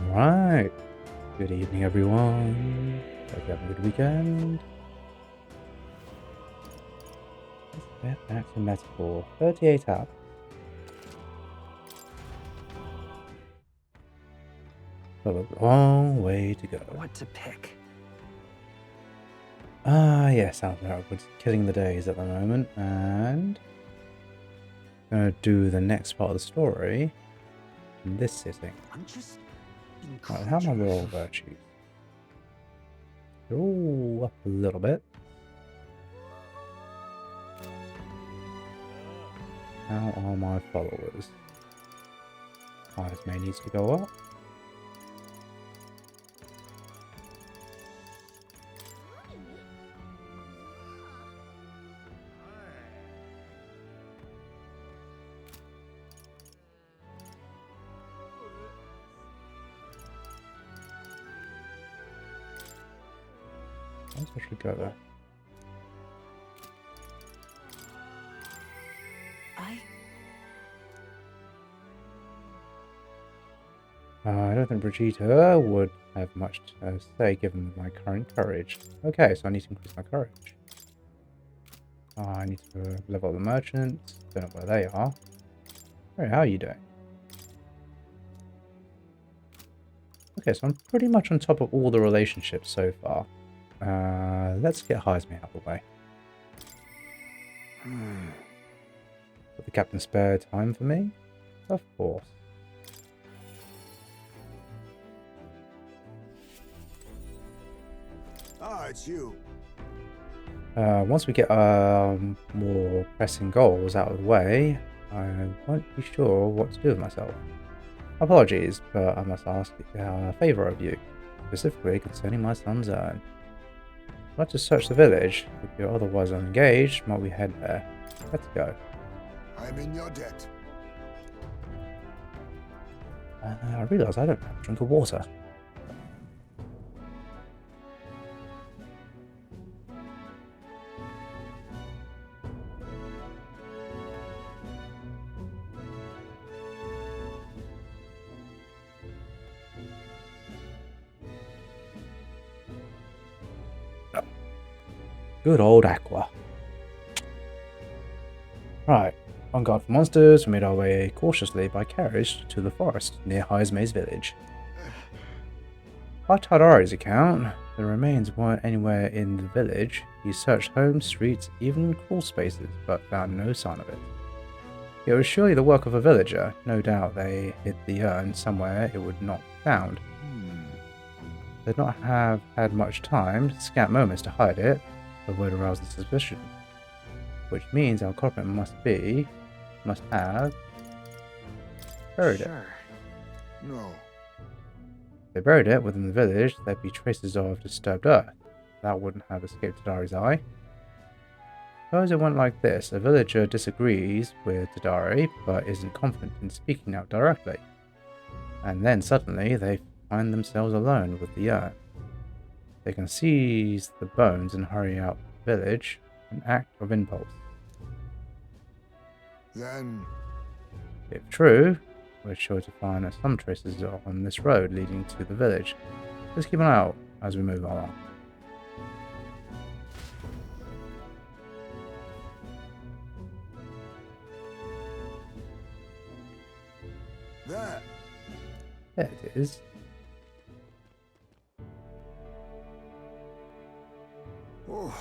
Alright, good evening everyone. Hope you have a good weekend. Let's get back to Metaphor. 38 hours. Still a long way to go. What to pick? Yeah, sounds about good. Killing the days at the moment, and gonna do the next part of the story in this sitting. I'm just Right, how am I with all virtues? They're all up a little bit. How are my followers? Heismay needs to go up. Let's actually go there. I don't think Brigitte would have much to say given my current courage. Okay, so I need to increase my courage. I need to level up the merchants. Don't know where they are. Hey, how are you doing? Okay, so I'm pretty much on top of all the relationships so far. Let's get Heismay out of the way. But the captain spare time for me? Of course. It's you. Once we get more pressing goals out of the way, I won't be sure what to do with myself. Apologies, but I must ask a favour of you, specifically concerning my son's urn. I'd like to search the village. If you're otherwise unengaged, might we head there? Let's go. I'm in your debt. I realise I don't have a drink of water. Good old Aqua. Right, on guard for monsters, we made our way cautiously by carriage to the forest near Heismay's village. By Tadari's account, the remains weren't anywhere in the village. He searched homes, streets, even crawl spaces, but found no sign of it. It was surely the work of a villager. No doubt they hid the urn somewhere it would not be found. They did not have had much time, scant moments to hide it, but would arouse the suspicion. Which means our culprit must have buried it. No. If they buried it within the village, there'd be traces of disturbed earth. That wouldn't have escaped Tadari's eye. Suppose it went like this. A villager disagrees with Tadari, but isn't confident in speaking out directly. And then suddenly they find themselves alone with the urn. They can seize the bones and hurry out the village, an act of impulse. Then, If true, we're sure to find some traces on this road leading to the village. Let's keep an eye out as we move along. there. There it is. Oh,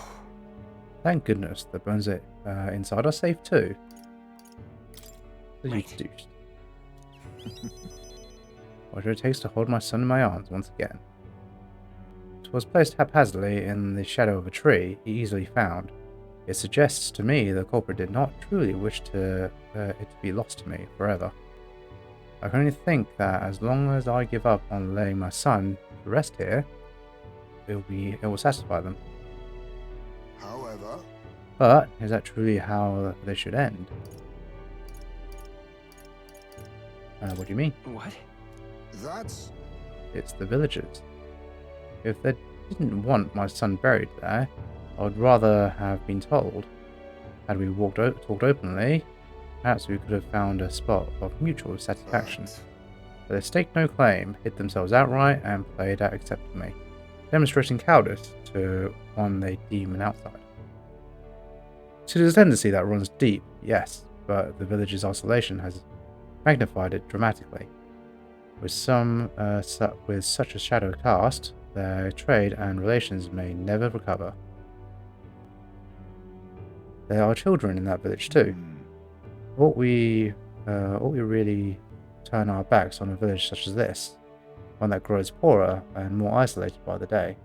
Thank goodness the bones inside are safe too. Right. Whatever it takes to hold my son in my arms once again. It was placed haphazardly in the shadow of a tree he easily found. It suggests to me the culprit did not truly wish it to be lost to me forever. I can only think that as long as I give up on letting my son rest here, it will satisfy them. however, But is that truly how they should end? What do you mean? What? that's It's the villagers. If they didn't want my son buried there, I would rather have been told. Had we talked openly, perhaps we could have found a spot of mutual satisfaction. that. but they staked no claim, hid themselves outright, and played out except for me, demonstrating cowardice to one they deem an outsider. So there's a tendency that runs deep, yes, but the village's isolation has magnified it dramatically. With such a shadow cast, their trade and relations may never recover. There are children in that village too. Ought we really turn our backs on a village such as this, one that grows poorer and more isolated by the day?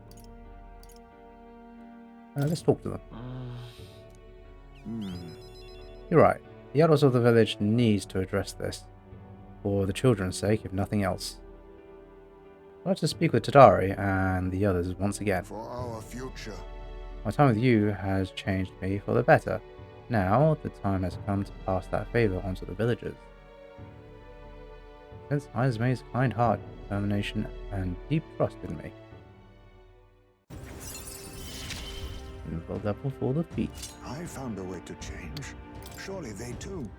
Let's talk to them. You're right. The elders of the village needs to address this, for the children's sake, if nothing else. I'd like to speak with Tadari and the others once again. For our future. My time with you has changed me for the better. Now, the time has come to pass that favour onto the villagers. Since Heismay's kind heart, determination, and deep trust in me. Info level for the feet. I found a way to change. Surely they too.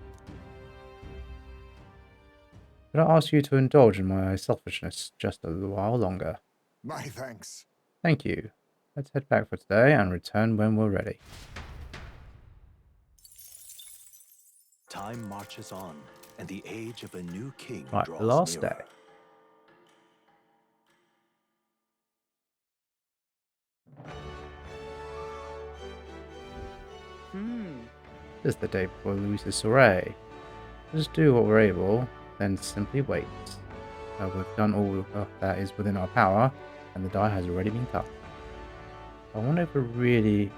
Could I ask you to indulge in my selfishness just a little while longer? My thanks. Thank you. Let's head back for today and return when we're ready. Time marches on, and the age of a new king Right, draws the last nearer. day. This is the day before Luis's Soiree. Just do what we're able, then simply wait. We've done all that is within our power, and the die has already been cut. I wonder if we'll really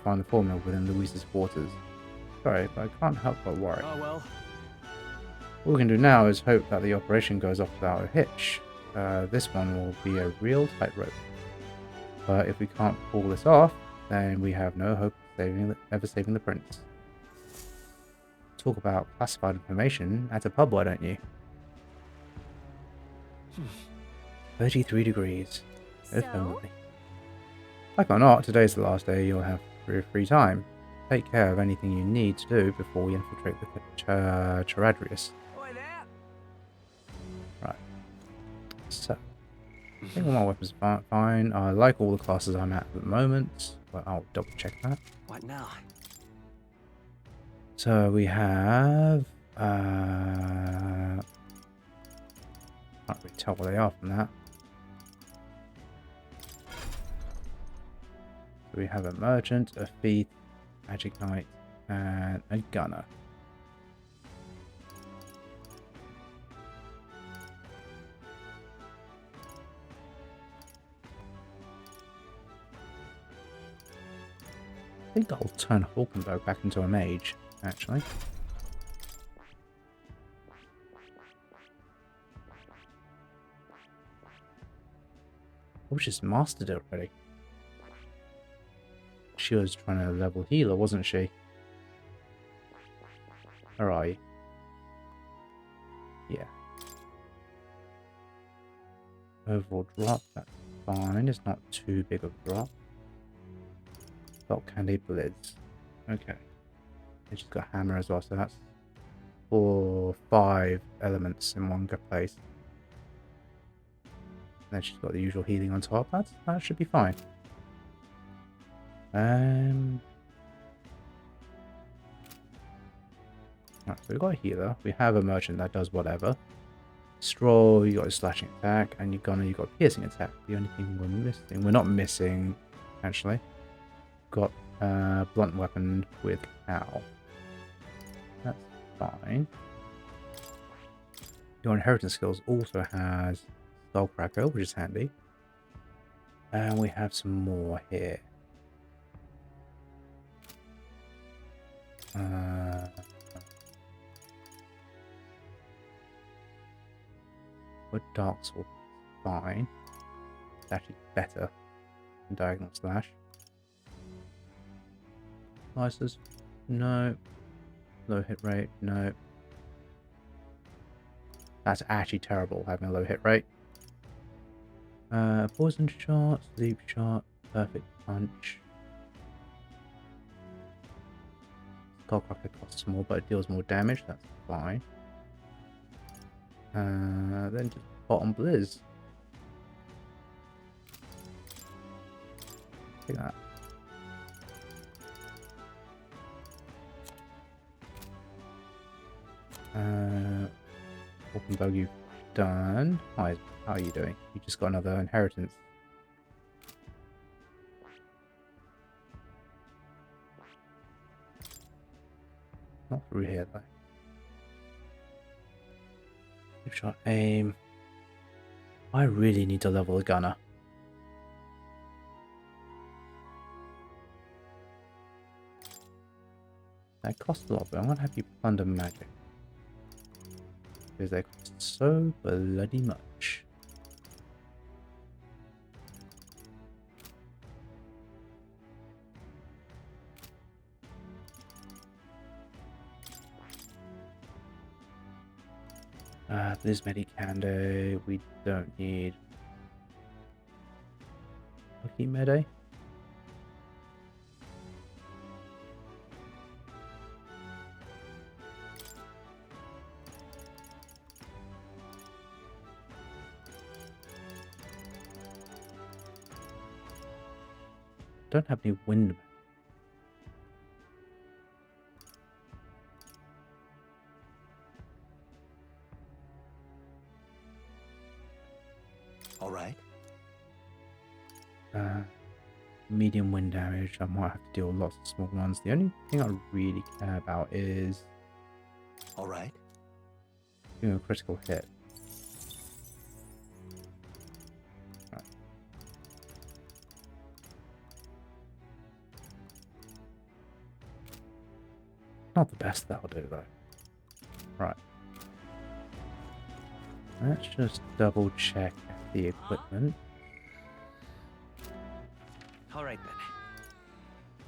find the formula within Luis's quarters. Sorry, but I can't help but worry. Oh well. All we can do now is hope that the operation goes off without a hitch. This one will be a real tightrope. But if we can't pull this off, then we have no hope of ever saving the prince. Talk about classified information at a pub, why don't you? 33 degrees. So? Like or not, today's the last day you'll have free time. Take care of anything you need to do before we infiltrate the Charadrius. Right. So, I think all my weapons are fine. I like all the classes I'm at the moment, but I'll double check that. What now? So we have can't really tell where they are from that. So we have a merchant, a thief, magic knight, and a gunner. I think I'll turn Hulkenberg back into a mage, actually. Oh, she's mastered it already. She was trying to level healer, wasn't she? Where are you? Yeah. Overall drop, that's fine. It's not too big of a drop. Belt candy blitz. Okay. And she's got hammer as well, so that's 5 elements in one place. And then she's got the usual healing on top. That should be fine. Right, so we've got a healer. We have a merchant that does whatever. Straw, you got a slashing attack, and you've got a piercing attack. The only thing we're not missing, actually. Got blunt weapon with cow. That's fine. Your inheritance skills also has Skullcracker, which is handy. And we have some more here. With Dark Sword, fine. It's actually better than Diagonal Slash. Slices, no. Low hit rate, no. That's actually terrible, having a low hit rate. Poison shot, sleep shot, perfect punch. Skullcracker costs more, but it deals more damage, that's fine. Then just bottom blizz. Look at that. Open bug you've done. Hi, how are you doing? You just got another inheritance. Not through here though. Keep shot aim. I really need to level a gunner. That costs a lot, but I'm gonna have you plunder magic. Because they cost so bloody much. This Medicando we don't need. Lucky Mede. Don't have any wind. All right. Medium wind damage. I might have to deal with lots of small ones. The only thing I really care about is All right. doing a critical hit. Right. Not the best that'll do though. Right. Let's just double check the equipment. All right then.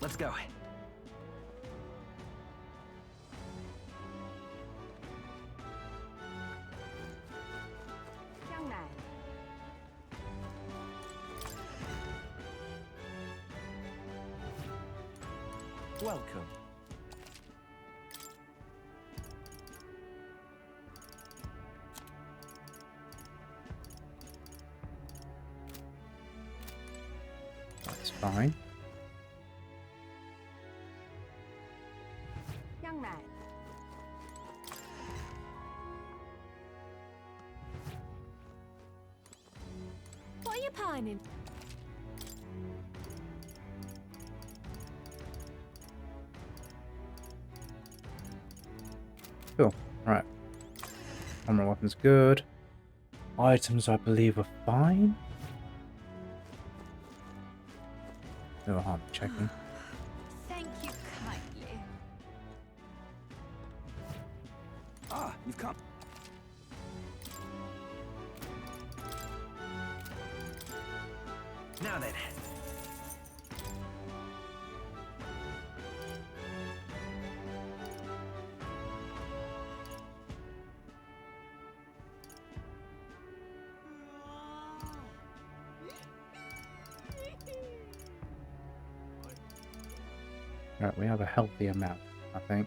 Let's go. Young man. Welcome. That's fine. Young man. What are you pining? Cool. Right. Armor weapons good. Items I believe are fine. No harm checking. Thank you kindly. Ah, you've come. Now then. Right, we have a healthy amount, I think.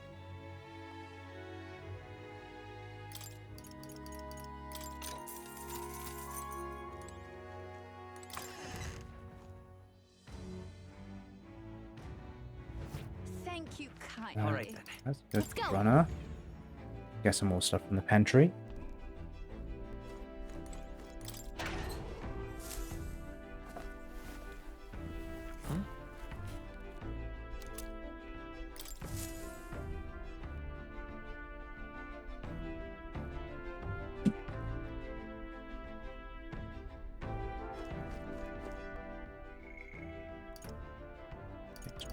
Thank you kindly. All right then. That's good. Let's go. Runner. Get some more stuff from the pantry.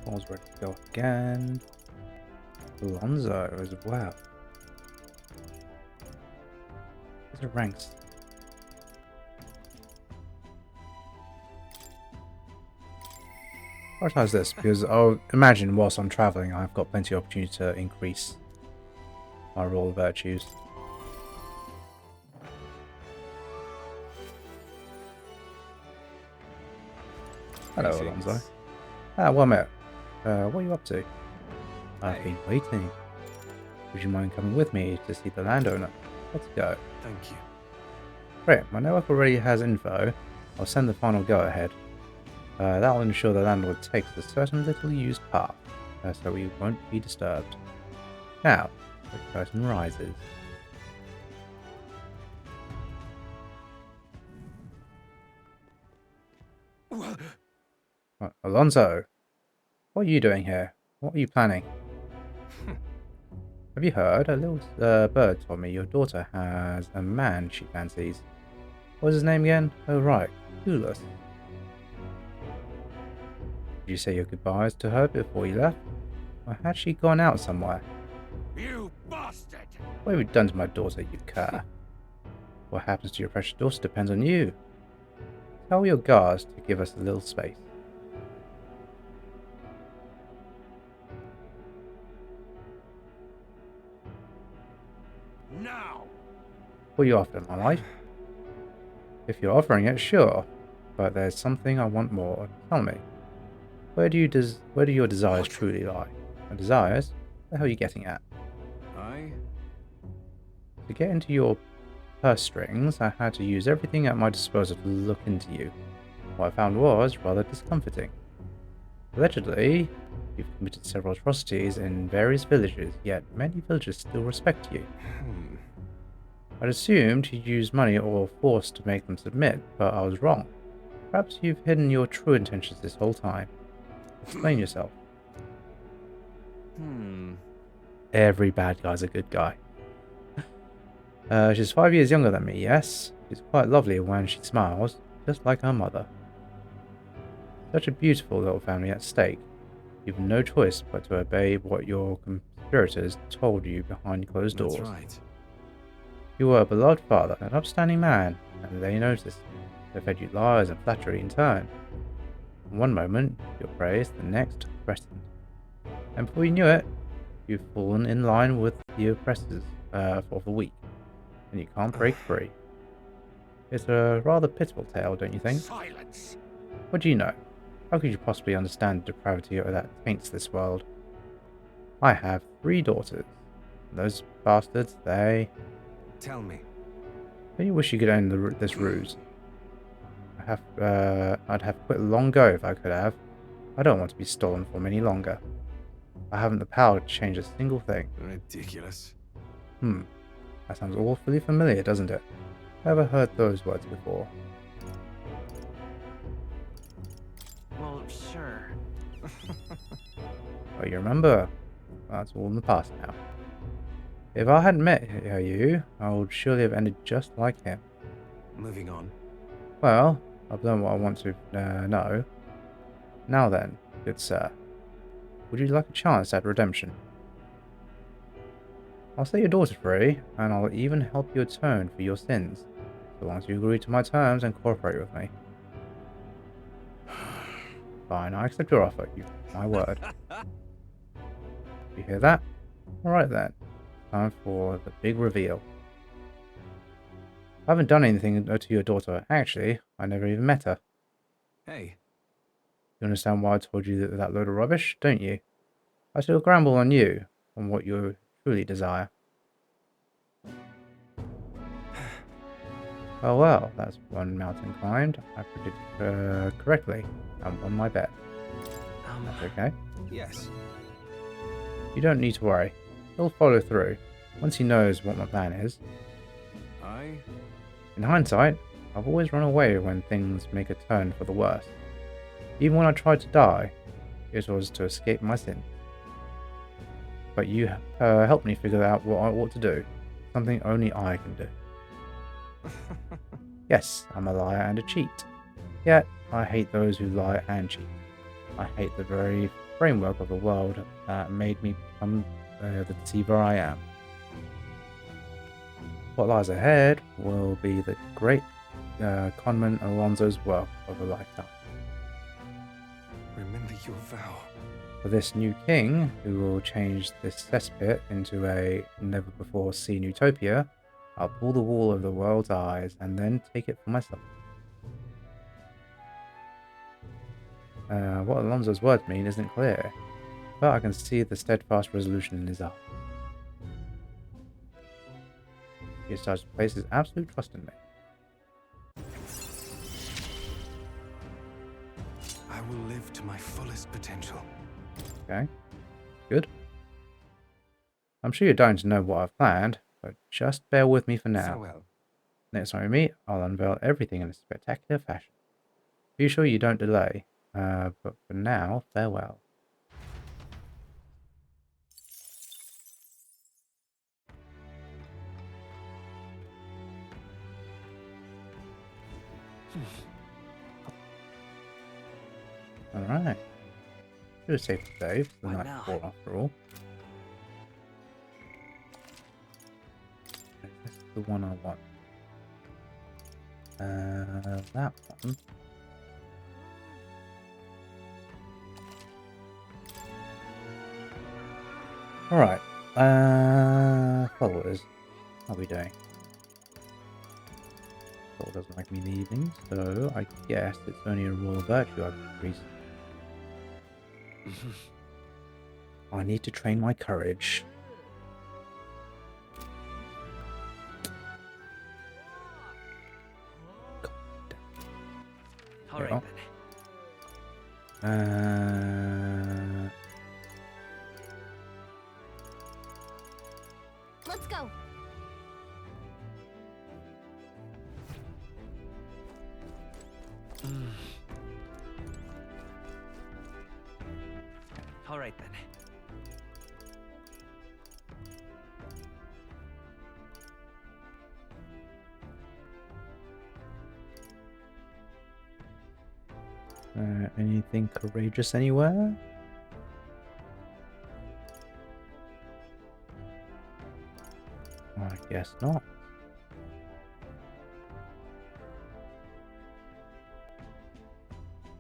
Ball's ready to go again. Alonzo as well. These are ranks. Prioritize this because I'll imagine whilst I'm traveling, I've got plenty of opportunity to increase my roll virtues. Hello, Alonzo. Well met. What are you up to? I've been waiting. Would you mind coming with me to see the landowner? Let's go. Thank you. Great, my network already has info. I'll send the final go-ahead. That will ensure the landlord takes a certain little used path, so we won't be disturbed. Now, the curtain rises. Alonzo, what are you doing here? What are you planning? Have you heard? A little bird told me your daughter has a man she fancies. What was his name again? Oh right, Clueless. Did you say your goodbyes to her before you left? Or had she gone out somewhere? You bastard! What have you done to my daughter, you cur? What happens to your precious daughter depends on you. Tell your guards to give us a little space. Now! What are you after, my life? If you're offering it, sure. But there's something I want more. Tell me. Where do your desires truly lie? My desires? What the hell are you getting at? To get into your purse strings, I had to use everything at my disposal to look into you. What I found was rather discomforting. Allegedly, you've committed several atrocities in various villages, yet many villagers still respect you. I'd assumed you'd use money or force to make them submit, but I was wrong. Perhaps you've hidden your true intentions this whole time. Explain yourself. Every bad guy's a good guy. She's 5 years younger than me, yes. She's quite lovely when she smiles, just like her mother. Such a beautiful little family at stake. You've no choice but to obey what your conspirators told you behind closed doors. That's right. You were a beloved father, an upstanding man, and they noticed. They fed you lies and flattery in turn. One moment, you're praised, the next, threatened. And before you knew it, you've fallen in line with the oppressors for the weak, and you can't break free. It's a rather pitiful tale, don't you think? Silence! What do you know? How could you possibly understand the depravity that taints this world? I have 3 daughters. Those bastards, they... Tell me. Don't you wish you could end this ruse? I'd have quit long ago if I could have. I don't want to be stolen from any longer. I haven't the power to change a single thing. Ridiculous. That sounds awfully familiar, doesn't it? Ever heard those words before? Well, sure. Oh, you remember? That's all in the past now. If I hadn't met you, I would surely have ended just like him. Moving on. Well, I've learned what I want to know. Now then, good sir, would you like a chance at redemption? I'll set your daughter free, and I'll even help you atone for your sins, so long as you agree to my terms and cooperate with me. Fine, I accept your offer, my word. You hear that? Alright then, time for the big reveal. I haven't done anything to your daughter. Actually, I never even met her. Hey. You understand why I told you that load of rubbish, don't you? I still grumble on you, on what you truly desire. Oh well, that's one mountain climbed. I predicted correctly. I'm on my bet. That's okay. Yes. You don't need to worry. He'll follow through, once he knows what my plan is. In hindsight, I've always run away when things make a turn for the worse. Even when I tried to die, it was to escape my sin. But you helped me figure out what I ought to do. Something only I can do. Yes, I'm a liar and a cheat. Yet, I hate those who lie and cheat. I hate the very framework of the world that made me become the deceiver I am. What lies ahead will be the great conman Alonzo's work of a lifetime. Remember your vow. For this new king, who will change this cesspit into a never-before-seen utopia, I'll pull the wool over the world's eyes and then take it for myself. What Alonzo's words mean isn't clear, but I can see the steadfast resolution in his eyes. He starts to place his absolute trust in me. I will live to my fullest potential. Okay. Good. I'm sure you're dying to know what I've planned, but just bear with me for now. Farewell. Next time we meet, I'll unveil everything in a spectacular fashion. Be sure you don't delay. But for now, farewell. Alright. Should have saved the save the Right night now. before, after all. This is the one I want. That one. Alright. Followers. How are we doing? Followers doesn't like me in the evenings, so I guess it's only a royal virtue I've increased. I need to train my courage. All Yeah. right then. Let's go. All right then. Anything courageous anywhere? I guess not.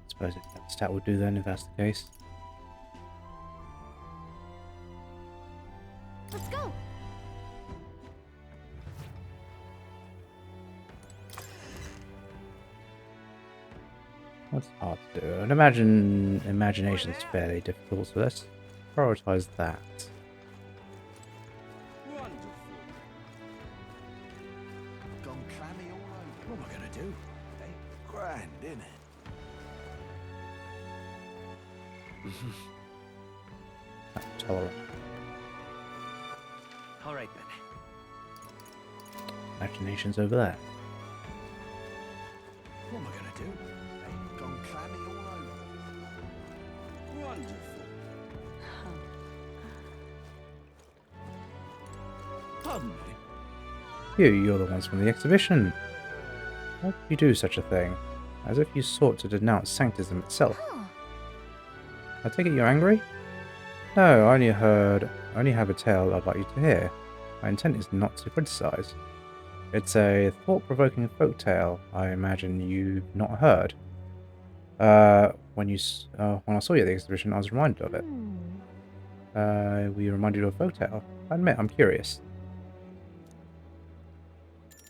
Suppose that stat would do then if that's the case. Let's go. What's hard to do? I'd imagine imagination's fairly difficult, so let's prioritize that. Gone clammy all over. What am I gonna do? Eh? Grand, innit? Tolerant. All right then. Imagination's over there. What am I gonna do? Eh? Gone clammy all over. Wonderful. Pardon me. You're the ones from the exhibition. Why would you do such a thing? As if you sought to denounce sanctism itself. Huh. I take it you're angry? No, I only have a tale I'd like you to hear. My intent is not to criticize. It's a thought-provoking folk tale I imagine you've not heard. When I saw you at the exhibition, I was reminded of it. We reminded you of a folk tale. I admit, I'm curious.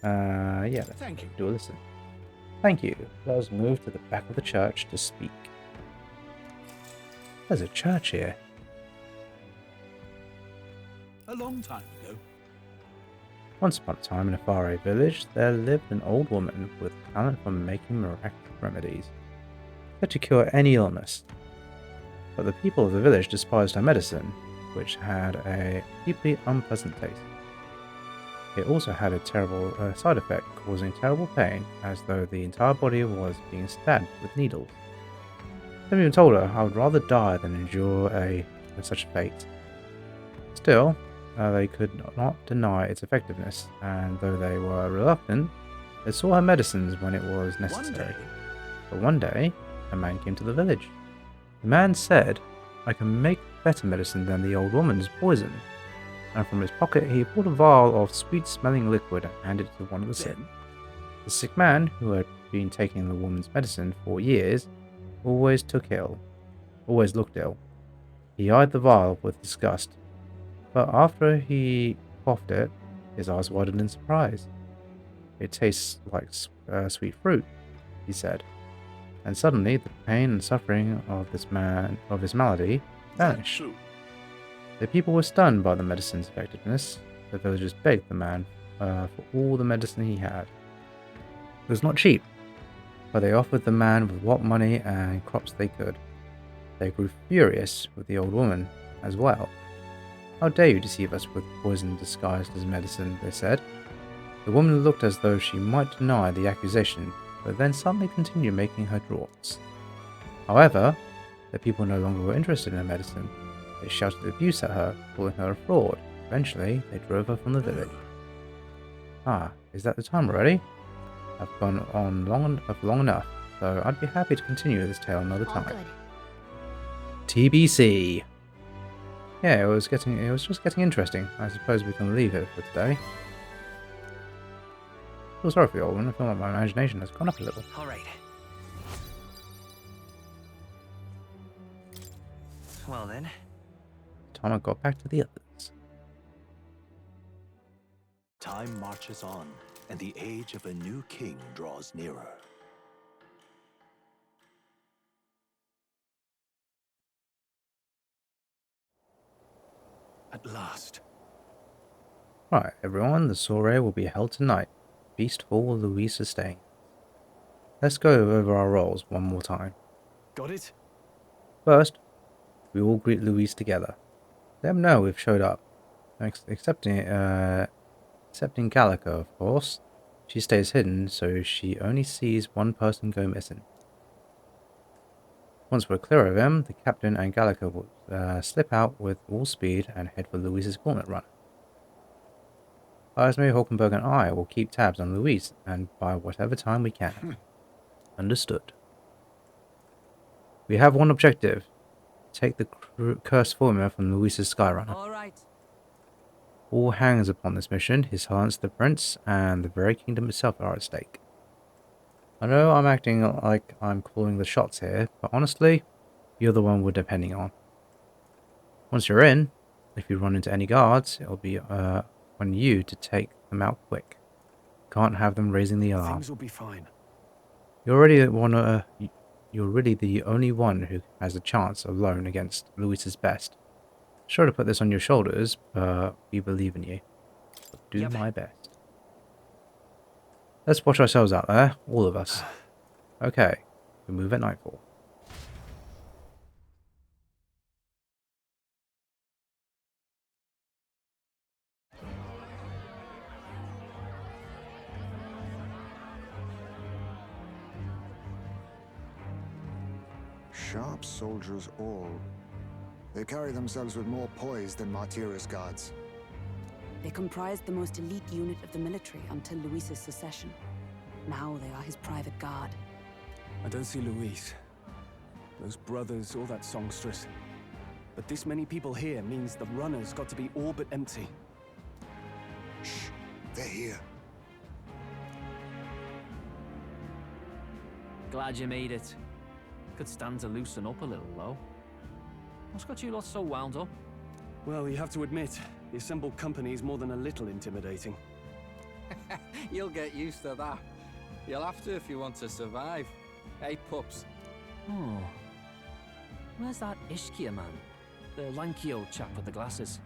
Yeah, let's Thank you. do a listen. Thank you. Let us move to the back of the church to speak. There's a church here. A long time ago. Once upon a time in a faraway village, there lived an old woman with talent for making miraculous remedies, said to cure any illness. But the people of the village despised her medicine, which had a deeply unpleasant taste. It also had a terrible side effect, causing terrible pain, as though the entire body was being stabbed with needles. Some even told her I would rather die than endure such a fate. Still, they could not deny its effectiveness, and though they were reluctant, they saw her medicines when it was necessary. But one day, a man came to the village. The man said, "I can make better medicine than the old woman's poison." And from his pocket he pulled a vial of sweet-smelling liquid and handed it to one of the sick. The sick man, who had been taking the woman's medicine for years, always looked ill. He eyed the vial with disgust, but after he quaffed it, his eyes widened in surprise. "It tastes like sweet fruit," he said, and suddenly the pain and suffering of his malady vanished. The people were stunned by the medicine's effectiveness. The villagers begged the man for all the medicine he had. It was not cheap, but they offered the man with what money and crops they could. They grew furious with the old woman as well. How dare you deceive us with poison disguised as medicine, they said. The woman looked as though she might deny the accusation, but then suddenly continued making her draughts. However, the people no longer were interested in her medicine. They shouted abuse at her, calling her a fraud. Eventually, they drove her from the village. Ah, is that the time already? I've gone on long enough, so I'd be happy to continue this tale another All time. good. TBC. Yeah, it was just getting interesting. I suppose we can leave it for today. I feel sorry for you all, and I feel like my imagination has gone up a little. All right. Well then. Time I got back to the others. Time marches on, and the age of a new king draws nearer. At last. Right, everyone, the soiree will be held tonight. Feast Hall, Louise is staying. Let's go over our roles one more time. Got it? First, we all greet Louise together. Let them know we've showed up. Excepting Gallica, of course. She stays hidden, so she only sees one person go missing. Once we're clear of him, the captain and Gallica will slip out with all speed and head for Louise's gauntlet run. Heismay, Hulkenberg and I will keep tabs on Louise and by whatever time we can. Understood. We have one objective. Take the cursed formula from Louise's Skyrunner. All right. All hangs upon this mission. His Highness the Prince and the very kingdom itself are at stake. I know I'm acting like I'm calling the shots here, but honestly, you're the one we're depending on. Once you're in, if you run into any guards, it'll be on you to take them out quick. Can't have them raising the alarm. Things will be fine. You're really the only one who has a chance alone against Louise's best. Sure to put this on your shoulders, but we believe in you. I'll do my best. Let's watch ourselves out there, all of us. Okay, we move at nightfall. Sharp soldiers all. They carry themselves with more poise than Martira's guards. They comprised the most elite unit of the military until Luis's secession. Now they are his private guard. I don't see Luis. Those brothers, all that songstress. But this many people here means the runner's got to be all but empty. Shh, they're here. Glad you made it. Could stand to loosen up a little, though. What's got you lot so wound up? Well, you have to admit, the assembled company is more than a little intimidating. You'll get used to that. You'll have to if you want to survive. Hey, pups. Oh. Where's that Ishkia man? The lanky old chap with the glasses.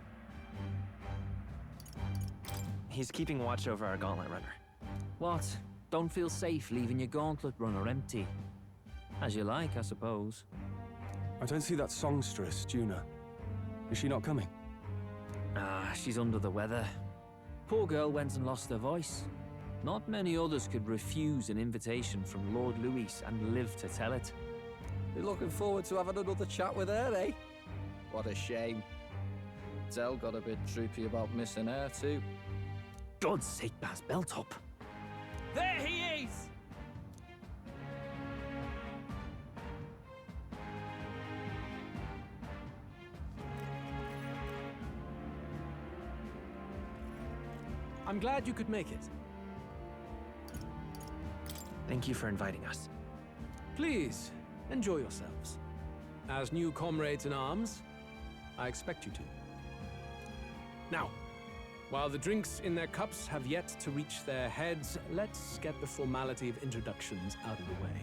He's keeping watch over our gauntlet runner. What? Don't feel safe leaving your gauntlet runner empty? As you like, I suppose. I don't see that songstress, Junah. Is she not coming? Ah, she's under the weather. Poor girl went and lost her voice. Not many others could refuse an invitation from Lord Louis and live to tell it. You're looking forward to having another chat with her, eh? What a shame. Zell got a bit droopy about missing her, too. God's sake, Baz, belt up. There he is! I'm glad you could make it. Thank you for inviting us. Please, enjoy yourselves. As new comrades in arms, I expect you to. Now, while the drinks in their cups have yet to reach their heads, let's get the formality of introductions out of the way.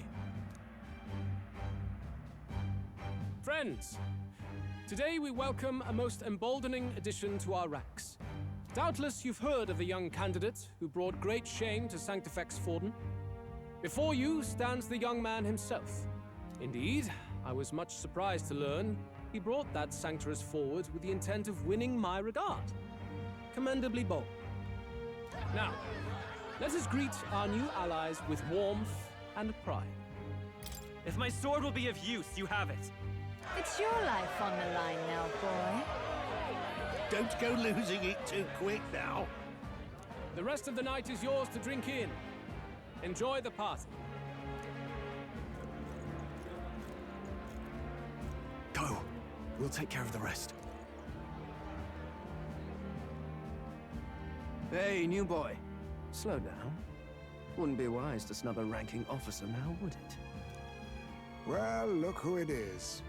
Friends, today we welcome a most emboldening addition to our ranks. Doubtless you've heard of the young candidate who brought great shame to Sanctifex Forden. Before you stands the young man himself. Indeed, I was much surprised to learn he brought that sanctuaress forward with the intent of winning my regard. Commendably bold. Now, let us greet our new allies with warmth and pride. If my sword will be of use, you have it. It's your life on the line now, boy. Don't go losing it too quick now. The rest of the night is yours to drink in. Enjoy the party. Go. We'll take care of the rest. Hey, new boy. Slow down. Wouldn't be wise to snub a ranking officer now, would it? Well, look who it is.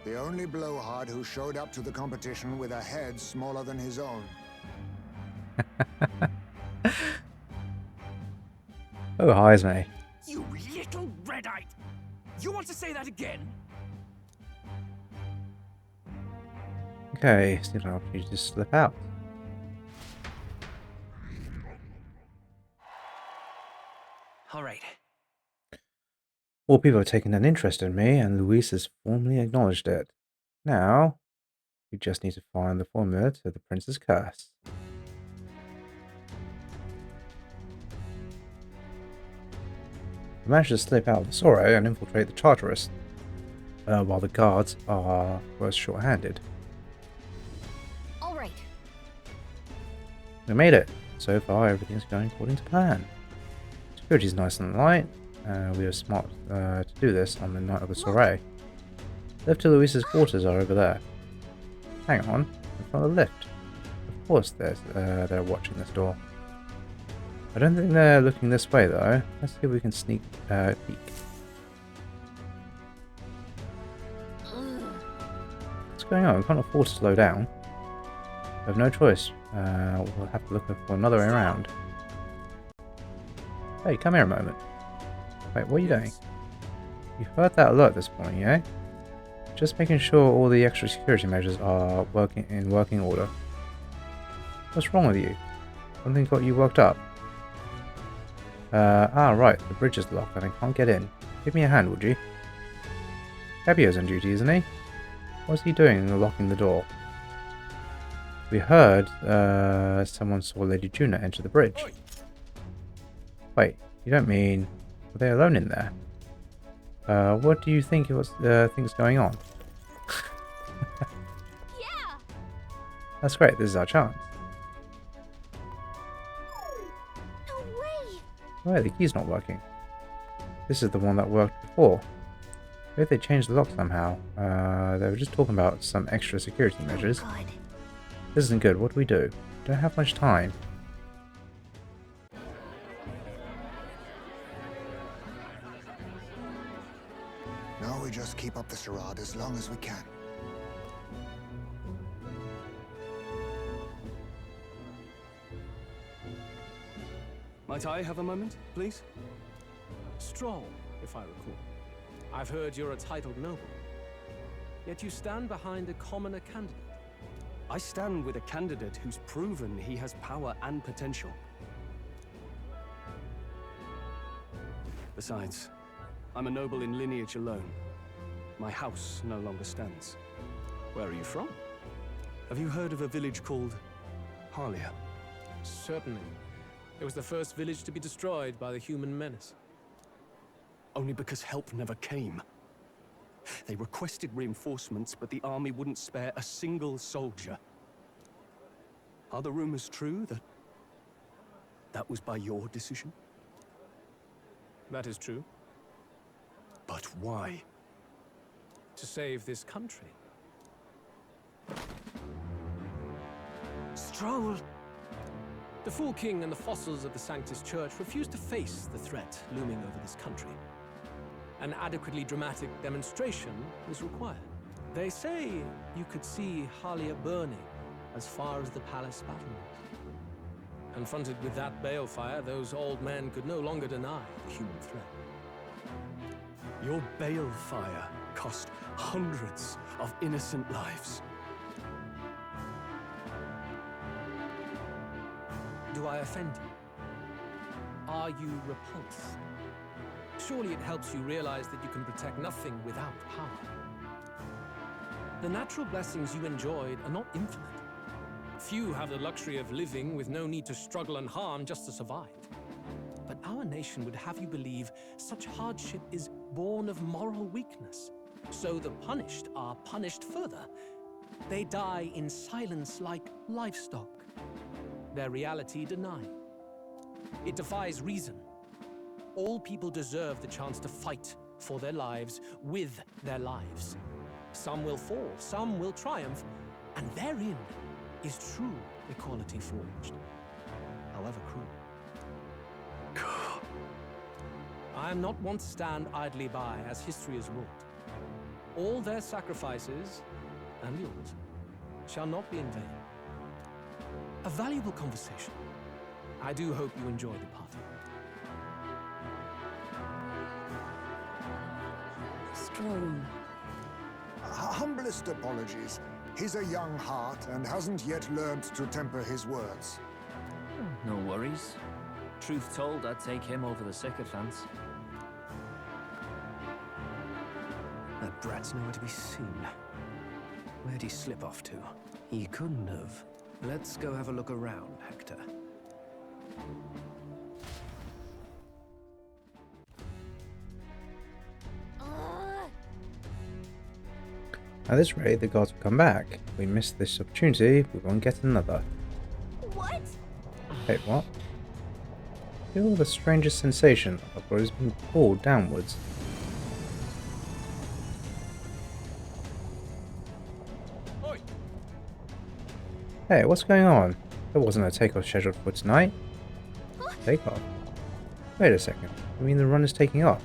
The only blowhard who showed up to the competition with a head smaller than his own. Oh, Heismay. You little red-eyed! You want to say that again? Okay, still an opportunity to slip out. All right. More people have taken an interest in me, and Luis has formally acknowledged it. Now, we just need to find the formula to the Prince's Curse. We managed to slip out of the Soiree and infiltrate the Charterist, while the guards were short-handed. All right. We made it. So far, everything's going according to plan. Security's nice and light. We were smart to do this on the night of the Soiree. Lift to Luis's quarters are over there. Hang on, in front of the lift. Of course they're watching this door. I don't think they're looking this way though. Let's see if we can sneak peek. What's going on? We can't afford to slow down. We have no choice. We'll have to look for another way around. Hey, come here a moment. Wait, what are you doing? You've heard that alert at this point, yeah? Just making sure all the extra security measures are in working order. What's wrong with you? Something got you worked up? Right, the bridge is locked and I can't get in. Give me a hand, would you? Cabio's on duty, isn't he? What's he doing locking the door? We heard someone saw Lady Junah enter the bridge. Wait, you don't mean... Were they alone in there? What do you think was things going on? Yeah. That's great, this is our chance. No way. Wait, the key's not working. This is the one that worked before. Maybe they changed the lock somehow. They were just talking about some extra security measures. Oh, God. This isn't good, what do we do? Don't have much time. Now we just keep up the charade as long as we can. Might I have a moment, please? Stroll, if I recall. I've heard you're a titled noble. Yet you stand behind a commoner candidate. I stand with a candidate who's proven he has power and potential. Besides, I'm a noble in lineage alone. My house no longer stands. Where are you from? Have you heard of a village called Harlia? Certainly. It was the first village to be destroyed by the human menace. Only because help never came. They requested reinforcements, but the army wouldn't spare a single soldier. Are the rumors true that was by your decision? That is true. But why? To save this country. Stroll! The Fool King and the fossils of the Sanctus Church refused to face the threat looming over this country. An adequately dramatic demonstration was required. They say you could see Harlia burning as far as the palace battlements. Confronted with that balefire, those old men could no longer deny the human threat. Your balefire cost hundreds of innocent lives. I offend you? Are you repulsed? Surely it helps you realize that you can protect nothing without power. The natural blessings you enjoyed are not infinite. Few have the luxury of living with no need to struggle and harm just to survive. But our nation would have you believe such hardship is born of moral weakness. So the punished are punished further. They die in silence like livestock. Their reality denied. It defies reason. All people deserve the chance to fight for their lives with their lives. Some will fall, some will triumph, and therein is true equality forged, however cruel. I am not one to stand idly by as history is wrought. All their sacrifices, and yours, shall not be in vain. A valuable conversation. I do hope you enjoy the party. Strong. Humblest apologies. He's a young heart and hasn't yet learned to temper his words. No worries. Truth told, I'd take him over the sycophants. That brat's nowhere to be seen. Where'd he slip off to? He couldn't have. Let's go have a look around, Hector. At this rate, the gods will come back. If we miss this opportunity, we won't get another. What? Wait, what? Feel the strangest sensation of what is being pulled downwards. Oi. Hey, what's going on? There wasn't a takeoff scheduled for tonight. Takeoff? Wait a second. I mean, the run is taking off.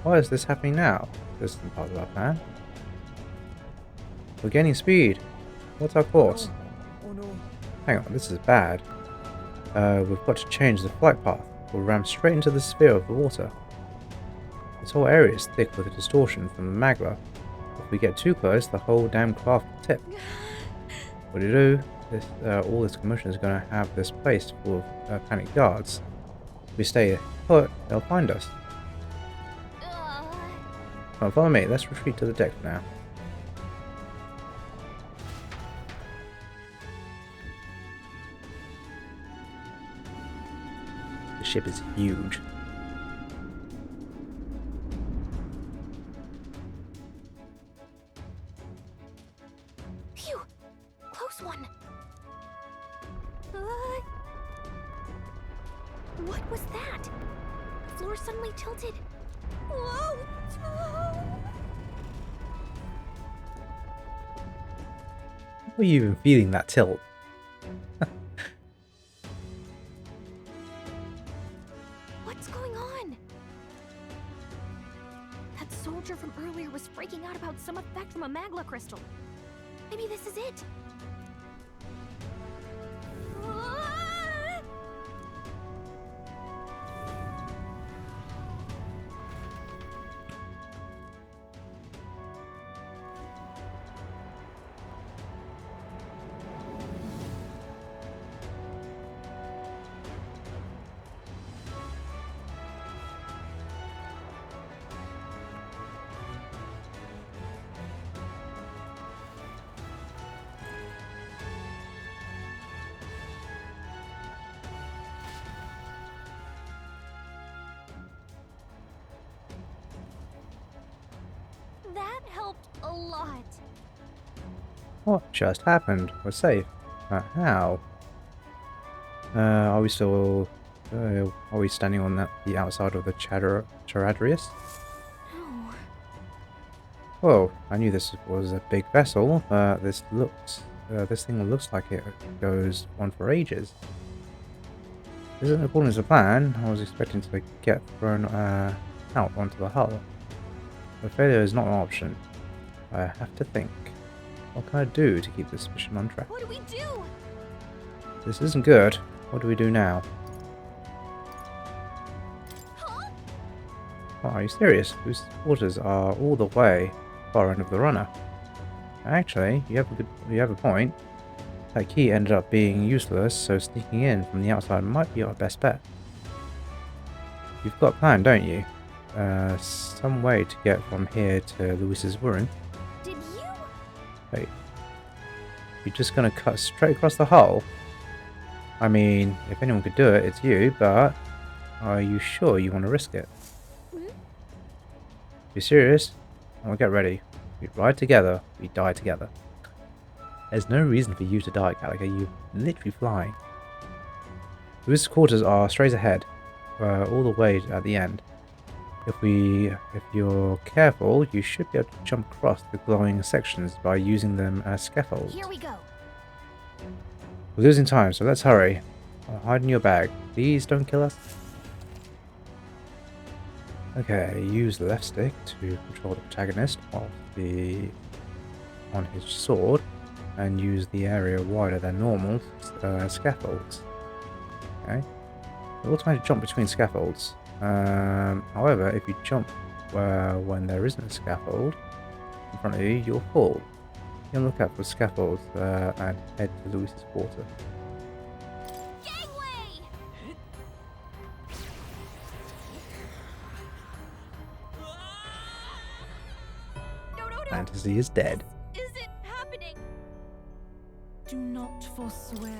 Why is this happening now? This isn't part of our plan. We're gaining speed. What's our course? Oh no. Hang on, this is bad. We've got to change the flight path. We'll ram straight into the sphere of the water. This whole area is thick with a distortion from the magma. If we get too close, the whole damn craft will tip. What do you do? All this commotion is going to have this place full of panicked guards. If we stay put, they'll find us. Come on, follow me. Let's retreat to the deck for now. The ship is huge. Phew! Close one. What was that? The floor suddenly tilted. Whoa! How are you even feeling that tilt? What's going on? That soldier from earlier was freaking out about some effect from a magma crystal. Maybe this is it. That helped a lot. What just happened? We're safe. How? Are we still... are we standing on the outside of the Charadrius? No. Whoa, I knew this was a big vessel. This thing looks like it goes on for ages. This isn't according to plan. I was expecting to get thrown out onto the hull. But failure is not an option. I have to think. What can I do to keep this mission on track? What do we do? This isn't good. What do we do now? Huh? Oh, are you serious? Those waters are all the way far end of the runner. Actually, you have a point. That key ended up being useless, so sneaking in from the outside might be our best bet. You've got a plan, don't you? Some way to get from here to Luis's room. Did you? Wait. You're just gonna cut straight across the hull? I mean, if anyone could do it, it's you, but are you sure you want to risk it? You serious? Well, get ready. We ride together, we die together. There's no reason for you to die, Gallagher. You're literally flying. Luis's quarters are straight ahead, all the way at the end. If you're careful, you should be able to jump across the glowing sections by using them as scaffolds. Here we go. We're losing time, so let's hurry. I'll hide in your bag. Please don't kill us. Okay, use the left stick to control the protagonist while on his sword, and use the area wider than normal scaffolds. Okay, you automatically jump between scaffolds. However, if you jump when there isn't a scaffold in front of you, you'll fall. You can look out for scaffolds and head to Luis's quarter. Gangway! No. Fantasy is dead. Is it happening? Do not forswear.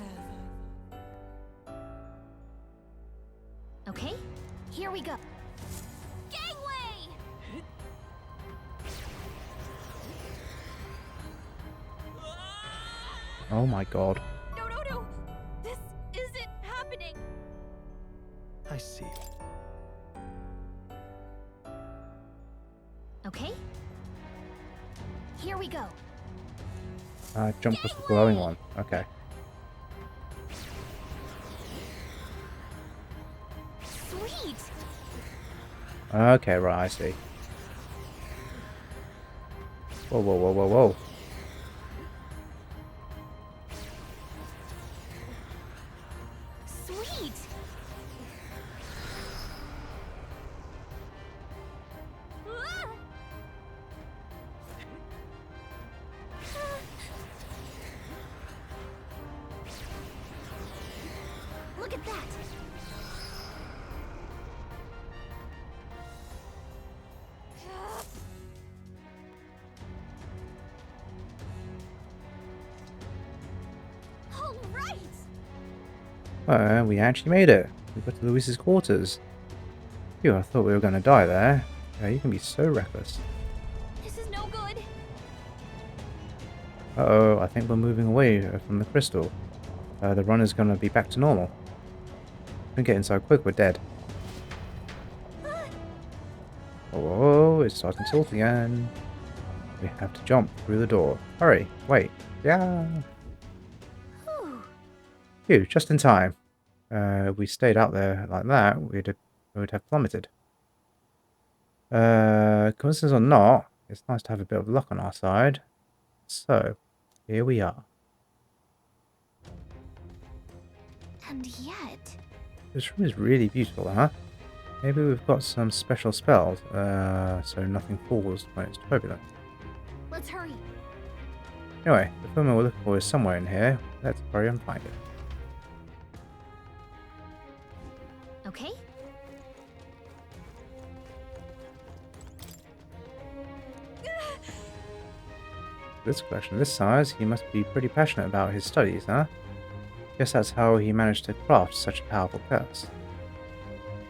Okay, here we go. Gangway! Oh my god. No. This isn't happening. I see. Okay. Here we go. Jump across the glowing one. Okay. Sweet. Okay, right, I see. Whoa. Sweet. Ah! Look at that. All right. Well, we actually made it. We got to Luis's quarters. Phew, I thought we were going to die there. You can be so reckless. This is no good. Uh-oh, I think we're moving away from the crystal. The runner's going to be back to normal. Don't get inside quick, we're dead. Oh, it's starting to tilt again. We have to jump through the door. Hurry, wait. Yeah. Whew. Phew, just in time. If we stayed out there like that, we would have plummeted. Coincidence or not, it's nice to have a bit of luck on our side. So, here we are. And yet... This room is really beautiful, huh? Maybe we've got some special spells, so nothing falls when it's turbulent. Let's hurry. Anyway, the film we're looking for is somewhere in here. Let's hurry and find it. Okay. This collection this size, he must be pretty passionate about his studies, huh? Guess that's how he managed to craft such a powerful curse.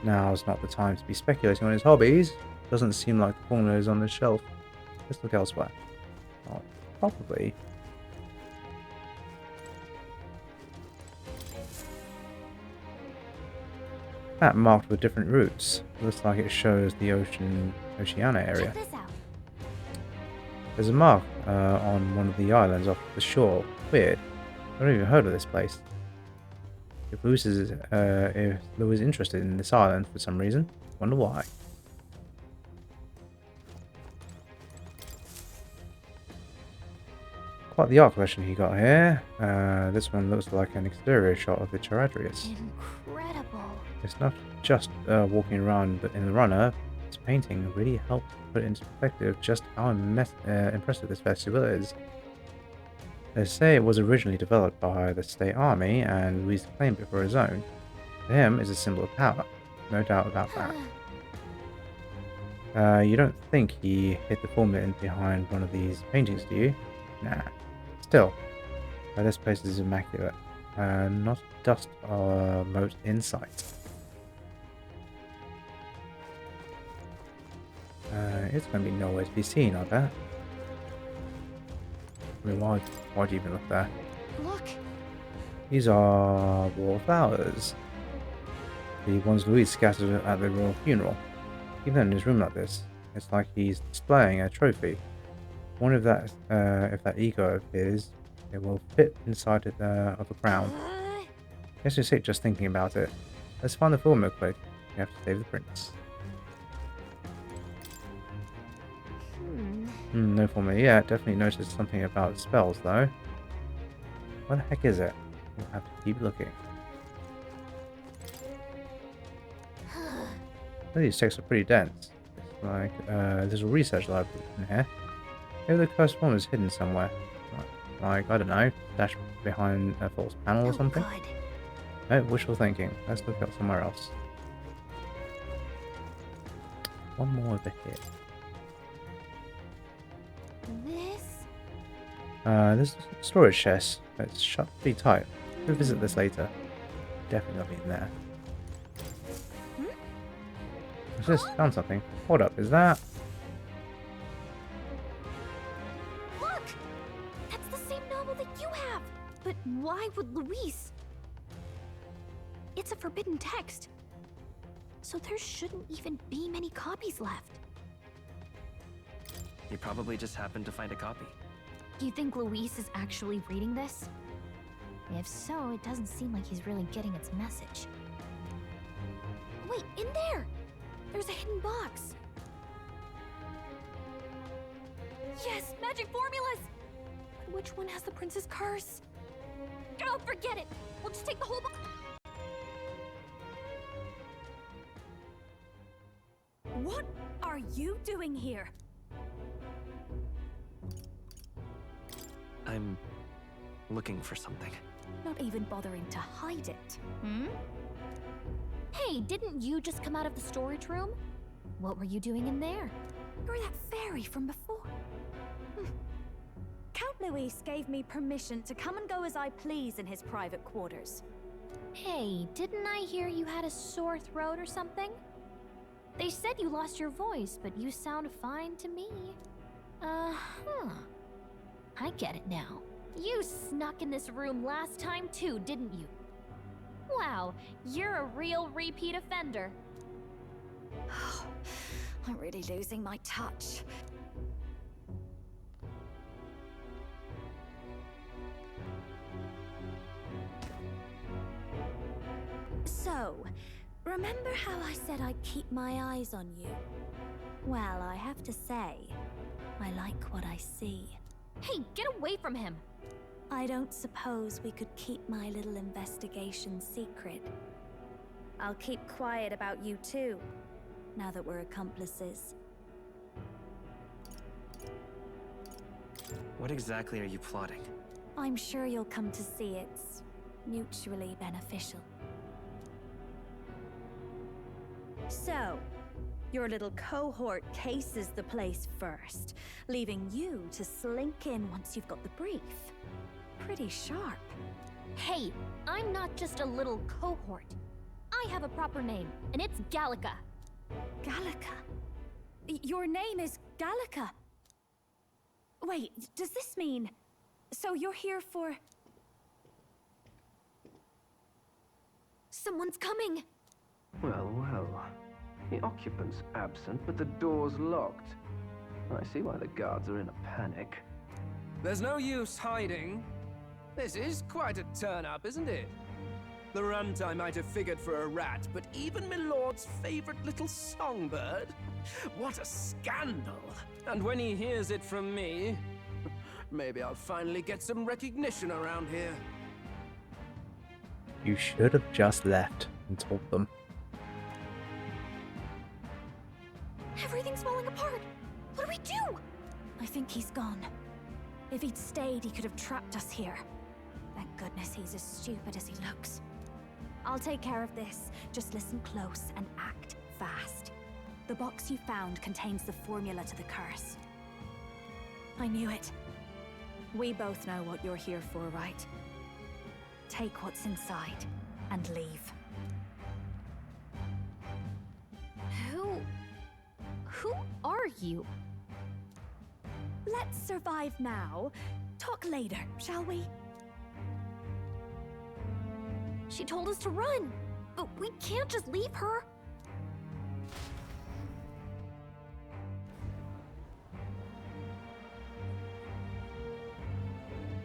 Now's not the time to be speculating on his hobbies. Doesn't seem like the corner is on the shelf. Let's look elsewhere. Oh, probably. Map marked with different routes. Looks like it shows the Oceania area. Check this out. There's a mark on one of the islands off the shore. Weird. I've never even heard of this place. If Luis is interested in this island for some reason, wonder why. Quite the art collection he got here. This one looks like an exterior shot of the Charadrius. Incredible. It's not just walking around in the runner. This painting really helped put it into perspective just how impressive this festival is. They say it was originally developed by the state army and Louis claimed it for his own. To him, it's a symbol of power. No doubt about that. You don't think he hid the formula in behind one of these paintings, do you? Nah. Still, this place is immaculate. Not a dust mote in sight. It's going to be nowhere to be seen, I bet. I mean, why do you even look there? Look! These are wallflowers. The ones Louis scattered at the royal funeral. Even in his room like this, it's like he's displaying a trophy. I wonder if that ego of his, it will fit inside of a crown. Guess you're sick just thinking about it. Let's find the formula quick. We have to save the prince. No formula yet. Definitely noticed something about spells though. What the heck is it? We'll have to keep looking. These texts are pretty dense. It's like there's a research library in here. Maybe the cursed form is hidden somewhere. Like, I don't know, dashed behind a false panel or something. No, wishful thinking. Let's look up somewhere else. One more over here. This storage chest. It's shut pretty tight. We'll visit this later. Definitely nothing in there. I just found something. Hold up, is that? Look! That's the same novel that you have! But why would Luis? It's a forbidden text. So there shouldn't even be many copies left. You probably just happened to find a copy. Do you think Luis is actually reading this? If so, it doesn't seem like he's really getting its message. Wait, in there! There's a hidden box. Yes, magic formulas! But which one has the prince's curse? Oh, forget it! We'll just take the whole box. What are you doing here? I'm looking for something. Not even bothering to hide it. Hey, didn't you just come out of the storage room? What were you doing in there? You're that fairy from before. Count Luis gave me permission to come and go as I please in his private quarters. Hey, didn't I hear you had a sore throat or something? They said you lost your voice, but you sound fine to me. I get it now. You snuck in this room last time too, didn't you? Wow, you're a real repeat offender. I'm really losing my touch. So, remember how I said I'd keep my eyes on you? Well, I have to say, I like what I see. Hey, get away from him! I don't suppose we could keep my little investigation secret. I'll keep quiet about you too, now that we're accomplices. What exactly are you plotting? I'm sure you'll come to see it's mutually beneficial. So, your little cohort cases the place first, leaving you to slink in once you've got the brief. Pretty sharp. Hey, I'm not just a little cohort. I have a proper name, and it's Gallica. Gallica? Your name is Gallica? Wait, does this mean... So you're here for... Someone's coming! Well, well. The occupant's absent, but the door's locked. I see why the guards are in a panic. There's no use hiding. This is quite a turn-up, isn't it? The runt I might have figured for a rat, but even Milord's favorite little songbird? What a scandal! And when he hears it from me, maybe I'll finally get some recognition around here. You should have just left and told them. Everything's falling apart! What do we do? I think he's gone. If he'd stayed, he could have trapped us here. Thank goodness he's as stupid as he looks. I'll take care of this. Just listen close and act fast. The box you found contains the formula to the curse. I knew it. We both know what you're here for, right? Take what's inside and leave. Who are you? Let's survive now. Talk later, shall we? She told us to run, but we can't just leave her.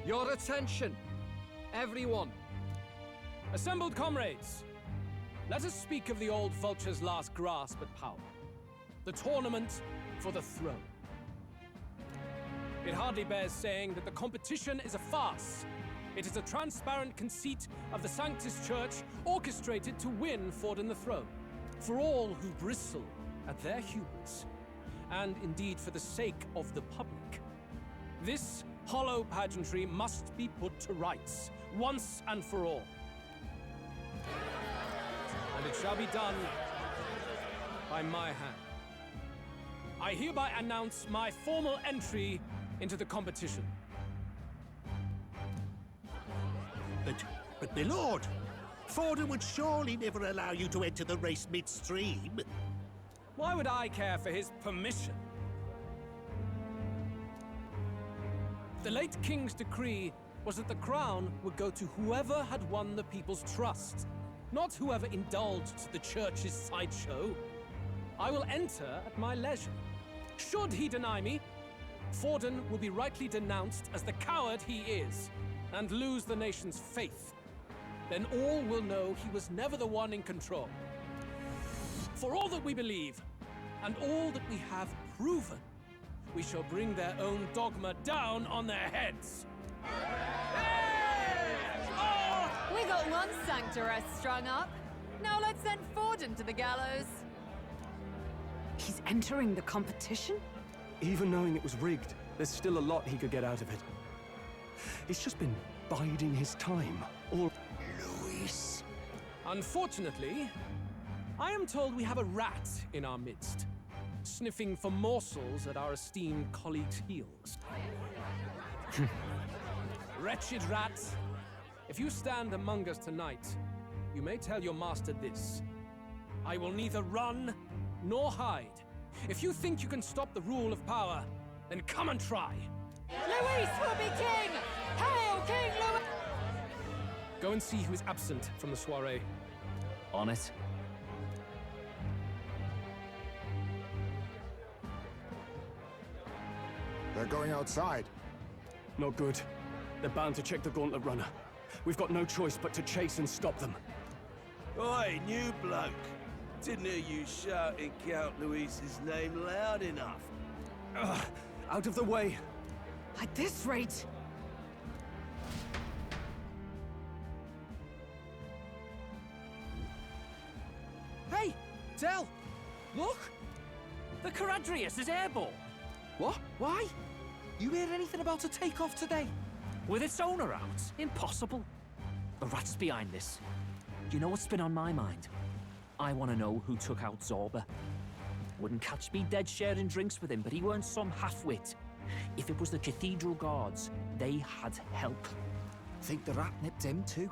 Your attention, everyone. Assembled comrades, let us speak of the old vulture's last grasp at power. The tournament for the throne. It hardly bears saying that the competition is a farce. It is a transparent conceit of the Sanctus Church orchestrated to win Forden the throne. For all who bristle at their hubris, and indeed for the sake of the public. This hollow pageantry must be put to rights, once and for all. And it shall be done by my hand. I hereby announce my formal entry into the competition. But my lord, Forden would surely never allow you to enter the race midstream. Why would I care for his permission? The late king's decree was that the crown would go to whoever had won the people's trust, not whoever indulged the church's sideshow. I will enter at my leisure. Should he deny me, Forden will be rightly denounced as the coward he is, and lose the nation's faith. Then all will know he was never the one in control. For all that we believe, and all that we have proven, we shall bring their own dogma down on their heads. We got one sanctoress strung up. Now let's send Forden to the gallows. He's entering the competition? Even knowing it was rigged, there's still a lot he could get out of it. He's just been biding his time. Or Luis. Unfortunately, I am told we have a rat in our midst, sniffing for morsels at our esteemed colleagues' heels. Wretched rat, if you stand among us tonight, you may tell your master this. I will neither run nor hide. If you think you can stop the rule of power, then come and try. Luis will be king! Hail King Luis! Go and see who is absent from the soiree. On it. They're going outside. not good. They're bound to check the gauntlet runner. We've got no choice but to chase and stop them. Oi, new bloke. Didn't hear you shouting Count Luis's name loud enough. Out of the way. At this rate... Hey! Tell! Look! The Caradrius is airborne! What? Why? You heard anything about a takeoff today? With its owner out? Impossible. The rat's behind this. You know what's been on my mind? I want to know who took out Zorba. Wouldn't catch me dead sharing drinks with him, but he weren't some half-wit. If it was the Cathedral Guards, they had help. Think the rat nipped him too?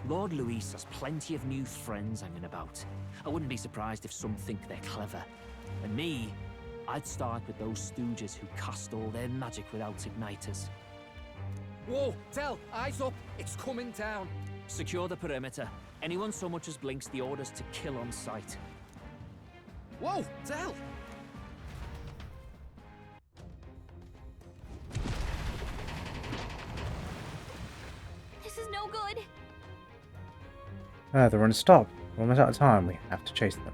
Lord Luis has plenty of new friends hanging about. I wouldn't be surprised if some think they're clever. And me, I'd start with those stooges who cast all their magic without igniters. Whoa, Tell, eyes up, it's coming down. Secure the perimeter. Anyone so much as blinks, the orders to kill on sight. Whoa, Tell! This is no good. They're on stop. We're almost out of time. We have to chase them.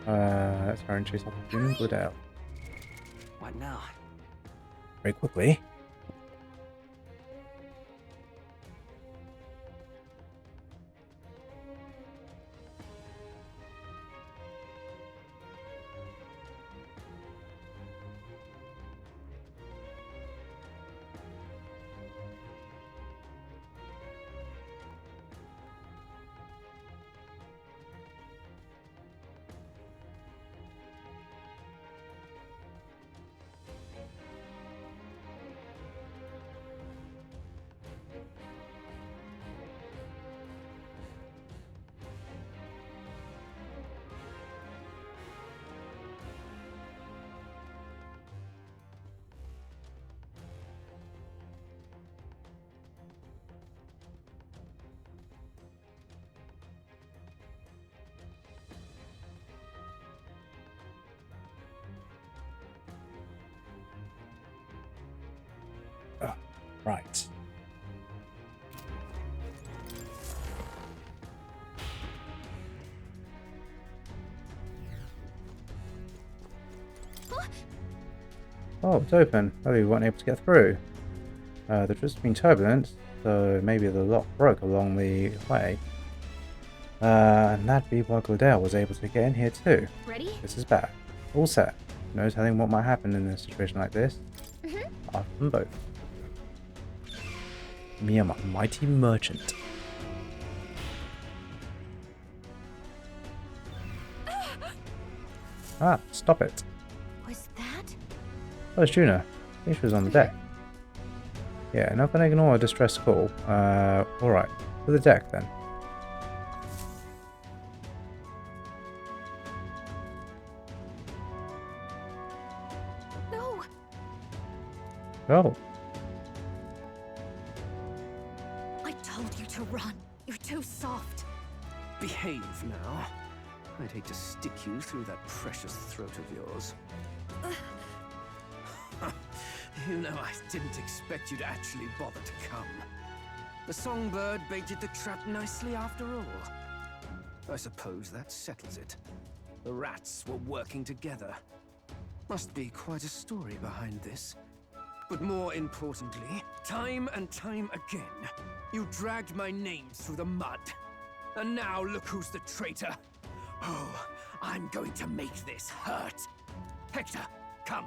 Let's try and chase up Junah and Glodell. What now? Very quickly. Right. Oh, it's open. Oh, we weren't able to get through. There's just been turbulence, so maybe the lock broke along the way. And that'd be why Glodell was able to get in here too. Ready? This is bad. All set. No telling what might happen in a situation like this. Apart from both. Me am a mighty merchant. Ah, stop it. Was that? Oh, it's Junah. I think she was on the deck. Yeah, not gonna ignore a distress call. Alright. To the deck then. No. Oh. I told you to run. You're too soft. Behave now. I'd hate to stick you through that precious throat of yours. You know, I didn't expect you to actually bother to come. The songbird baited the trap nicely after all. I suppose that settles it. The rats were working together. Must be quite a story behind this. But more importantly, time and time again, you dragged my name through the mud. And now look who's the traitor. Oh, I'm going to make this hurt. Hector, come.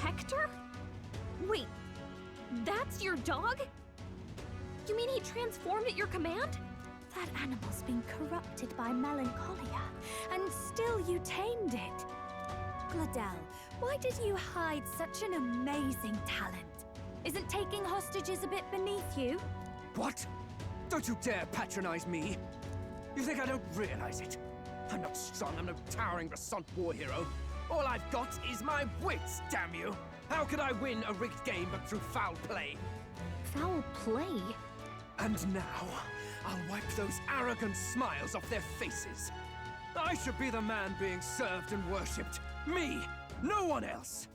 Hector? Wait, that's your dog? You mean he transformed at your command? That animal's been corrupted by melancholia, and still you tamed it. Glodell, why did you hide such an amazing talent? Isn't taking hostages a bit beneath you? What? Don't you dare patronize me! You think I don't realize it? I'm not strong, I'm no towering Rassant war hero. All I've got is my wits, damn you! How could I win a rigged game but through foul play? Foul play? And now, I'll wipe those arrogant smiles off their faces. I should be the man being served and worshipped. Me! No one else!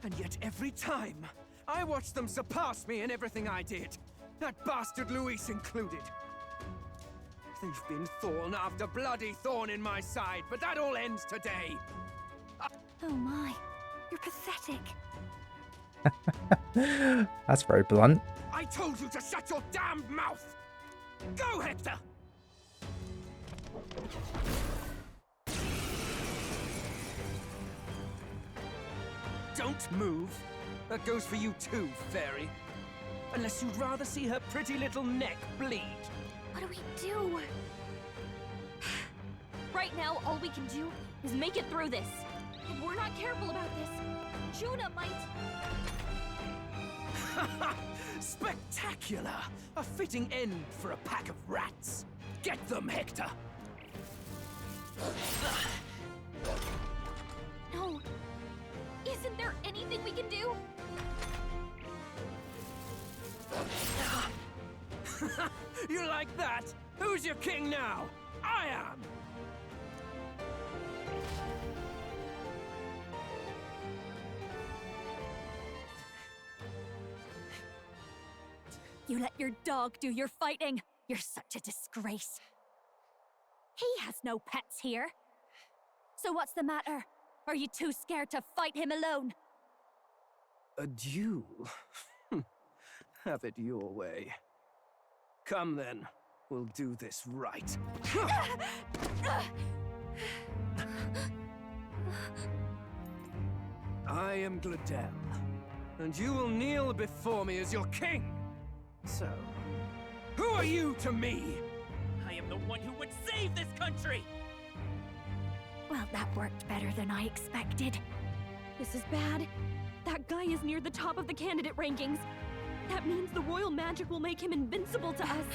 And yet every time, I watch them surpass me in everything I did. That bastard Luis included. They've been thorn after bloody thorn in my side, but that all ends today. Oh my, you're pathetic. That's very blunt. I told you to shut your damned mouth! Go, Hector! Don't move. That goes for you too, fairy. Unless you'd rather see her pretty little neck bleed. What do we do? Right now, all we can do is make it through this. If we're not careful about this, Junah might... Spectacular! A fitting end for a pack of rats. Get them, Hector! No. Isn't there anything we can do? You like that? Who's your king now? I am! You let your dog do your fighting. You're such a disgrace. He has no pets here. So what's the matter? Are you too scared to fight him alone? A duel? Have it your way. Come then, we'll do this right. I am Glodell, and you will kneel before me as your king. So, who are you to me? I am the one who would save this country! Well, that worked better than I expected. This is bad. That guy is near the top of the candidate rankings. That means the royal magic will make him invincible to us.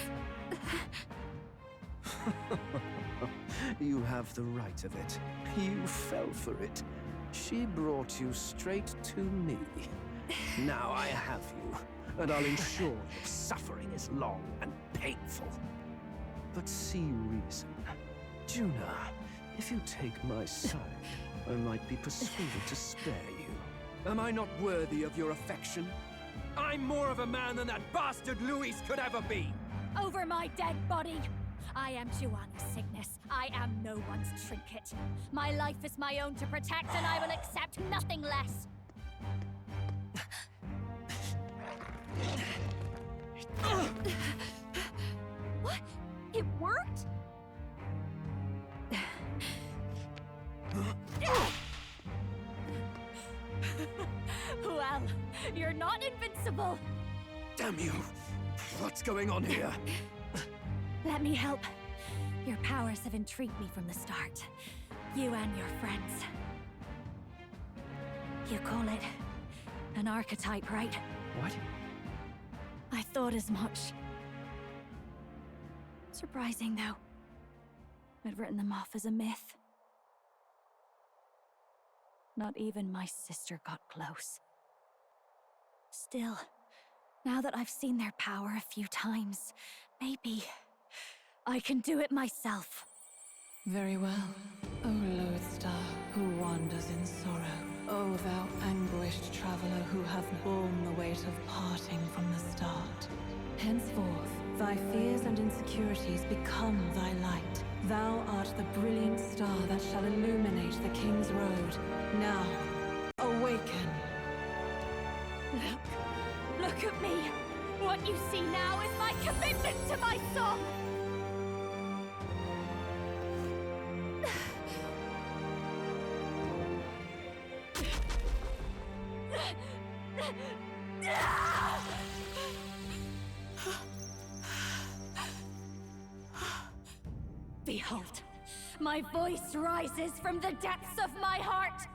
You have the right of it. You fell for it. She brought you straight to me. Now I have you, and I'll ensure your suffering is long and painful. but see reason. Junah, if you take my side, I might be persuaded to spare you. Am I not worthy of your affection? I'm more of a man than that bastard Luis could ever be! Over my dead body! I am Junah's sickness. I am no one's trinket. My life is my own to protect, and I will accept nothing less. What? It worked? Well, you're not invincible. Damn you! What's going on here? Let me help. Your powers have intrigued me from the start. You and your friends. You call it an archetype, right? What? I thought as much. Surprising, though. I'd written them off as a myth. Not even my sister got close. Still, now that I've seen their power a few times, maybe I can do it myself. Very well, O lodestar who wanders in sorrow. O thou anguished traveler who hath borne the weight of parting from the start. Henceforth, thy fears and insecurities become thy light. Thou art the brilliant star that shall illuminate the King's Road. Now, awaken. Look at me! What you see now is my commitment to my song! Behold, my voice rises from the depths of my heart!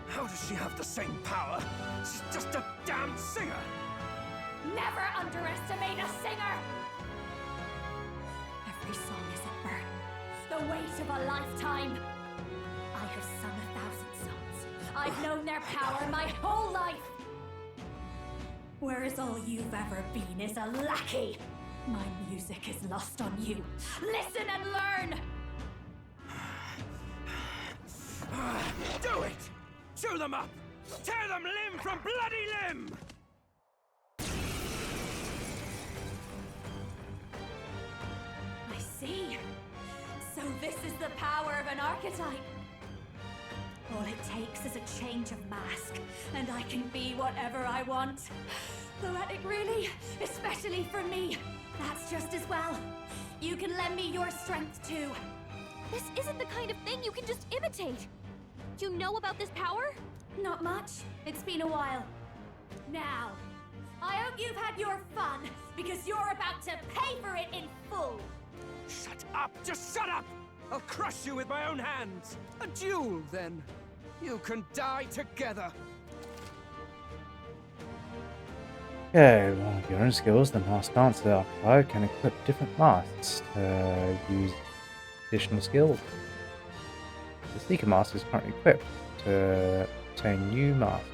How does she have the same power? She's just a damn singer! Never underestimate a singer! Every song is a burden, the weight of a lifetime. I have sung 1,000 songs. I've known their power my whole life. Whereas all you've ever been is a lackey. My music is lost on you. Listen and learn! Do it! Chew them up! Tear them limb from bloody limb! I see. So this is the power of an archetype. All it takes is a change of mask, and I can be whatever I want. Poetic, really? Especially for me. That's just as well. You can lend me your strength, too. This isn't the kind of thing you can just imitate. You know about this power? Not much. It's been a while. Now, I hope you've had your fun, because you're about to pay for it in full. Shut up! Just shut up! I'll crush you with my own hands! A duel, then. You can die together. Okay, well, with your own skills, the masked dancer archetype can equip different masks to use additional skills. The Seeker mask is currently equipped to obtain new mask.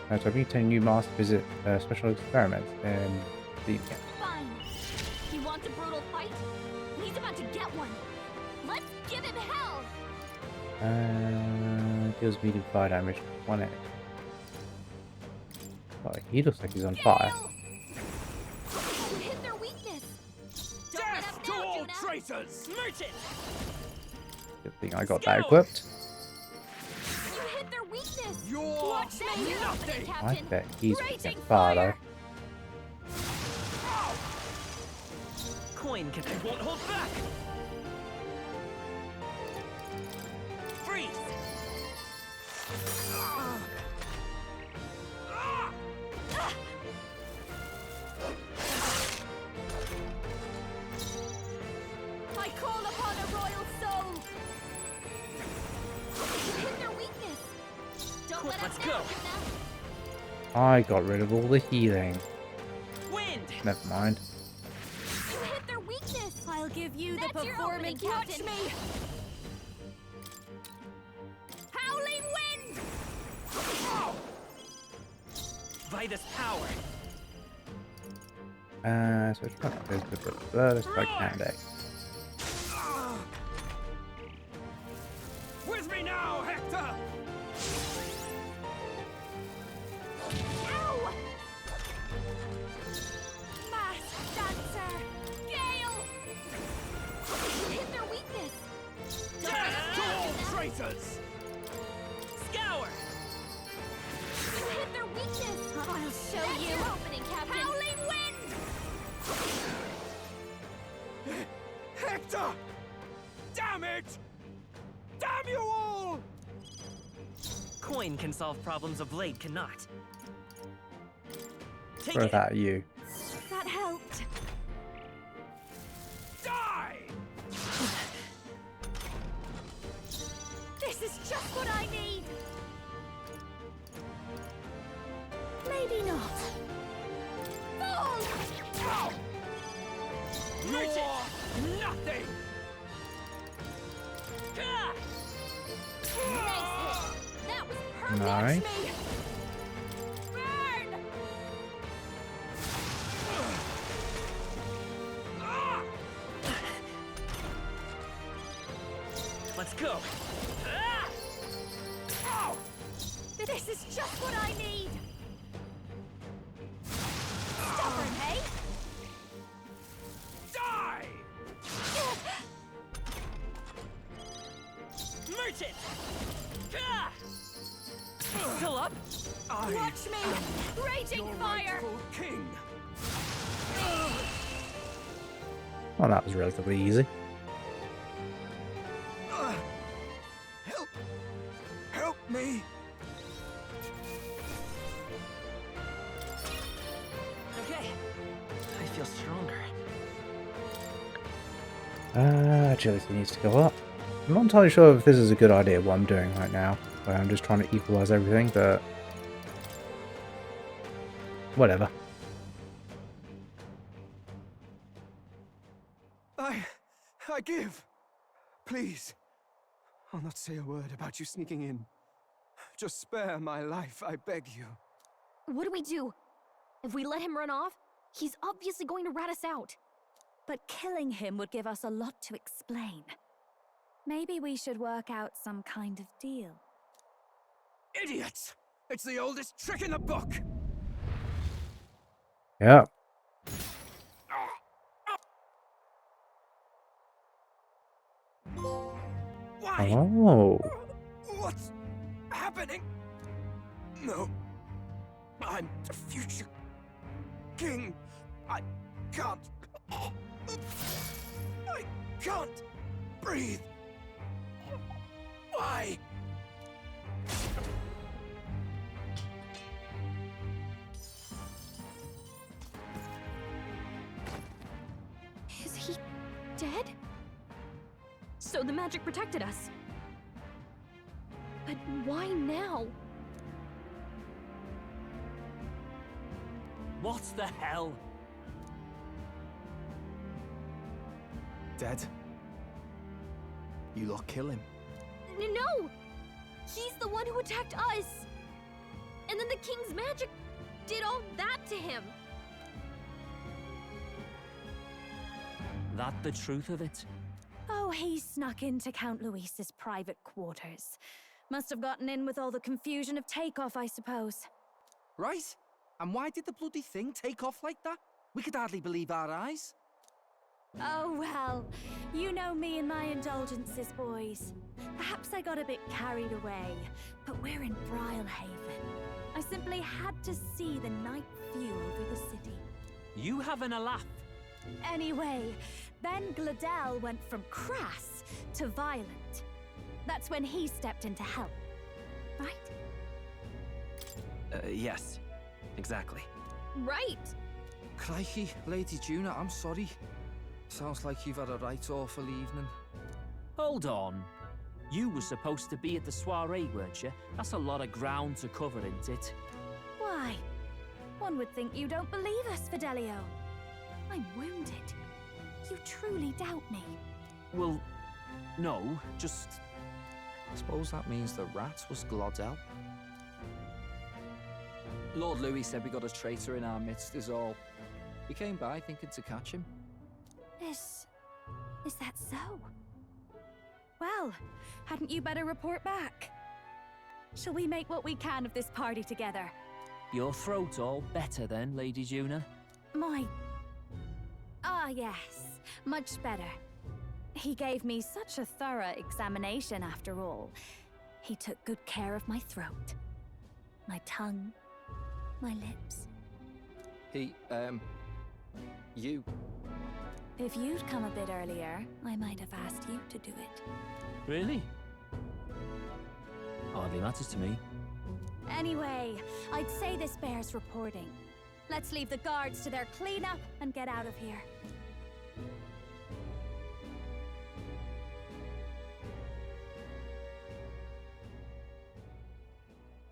To obtain new mask, visit special experiments and the Fine. You want a brutal fight? He's about to get one. Let's give him hell! Deals medium fire damage, 1 egg. Oh, he looks like he's on fire. You hit their weakness. Death to all traitors! Smite it! Good thing I got that equipped. You hit their weakness. You're Watch me, nothing. I Captain. bet he's Raging getting fire though. Coin can won't hold back. Freeze. I call upon a royal soul. You hit their weakness. Let's go. I got rid of all the healing. Wind. Never mind. You hit their weakness. I'll give you That's the your performance. opening, Watch Captain. me. Howling wind. Vitus power. So it's not let's try Candy. With me now, Hector! Ow! Mass dancer. Gale. You hit their weakness. Death to all traitors! Scour. You hit their weakness. I'll show That's you. your opening, Captain. Howling wind. Hector! Damn it! Damn you all! Coin can solve problems of blade cannot. Take Throw it. that at you. That helped. Die! This is just what I need. Maybe not. Fall! You're nothing! Ah! Nice hit. That was perfect. Nice. Me. Burn! Let's go. Ah! This is just what I need. Stubborn, hey? Die! Merchant. Ah! Still up? Watch me! Raging fire! Rightful king! Well, that was relatively easy. Help! Help me! Okay. I feel stronger. Agility needs to go up. I'm not entirely sure if this is a good idea what I'm doing right now, where I'm just trying to equalize everything, but whatever. I give! Please! I'll not say a word about you sneaking in. Just spare my life, I beg you. What do we do? If we let him run off, he's obviously going to rat us out. But killing him would give us a lot to explain. Maybe we should work out some kind of deal. Idiots! It's the oldest trick in the book! Yeah. Why? Oh. What's happening? No. I'm the future king. I can't. I can't breathe. Why? Is he dead? So the magic protected us. But why now? What the hell? Dead. You lot kill him. No! He's the one who attacked us! And then the king's magic did all that to him! That the truth of it? Oh, he snuck into Count Luis's private quarters. Must have gotten in with all the confusion of takeoff, I suppose. Right? And why did the bloody thing take off like that? We could hardly believe our eyes. Oh, well, you know me and my indulgences, boys. Perhaps I got a bit carried away, but we're in Brilehaven. I simply had to see the night view over the city. You having a laugh? Anyway, then Glodell went from crass to violent. That's when he stepped in to help, right? Yes. Exactly. Right! Crikey, Lady Junah, I'm sorry. Sounds like you've had a right awful evening. Hold on. You were supposed to be at the soiree, weren't you? That's a lot of ground to cover, isn't it? Why? One would think you don't believe us, Fidelio. I'm wounded. You truly doubt me. Well, no, just... Suppose that means the rat was Glodell? Lord Louis said we got a traitor in our midst is all. We came by thinking to catch him. Is that so? Well, hadn't you better report back? Shall we make what we can of this party together? Your throat all better then, Lady Junah? Ah, yes. Much better. He gave me such a thorough examination after all. He took good care of my throat, my tongue, my lips. You. If you'd come a bit earlier, I might have asked you to do it. Really? Hardly matters to me. Anyway, I'd say this bears reporting. Let's leave the guards to their cleanup and get out of here.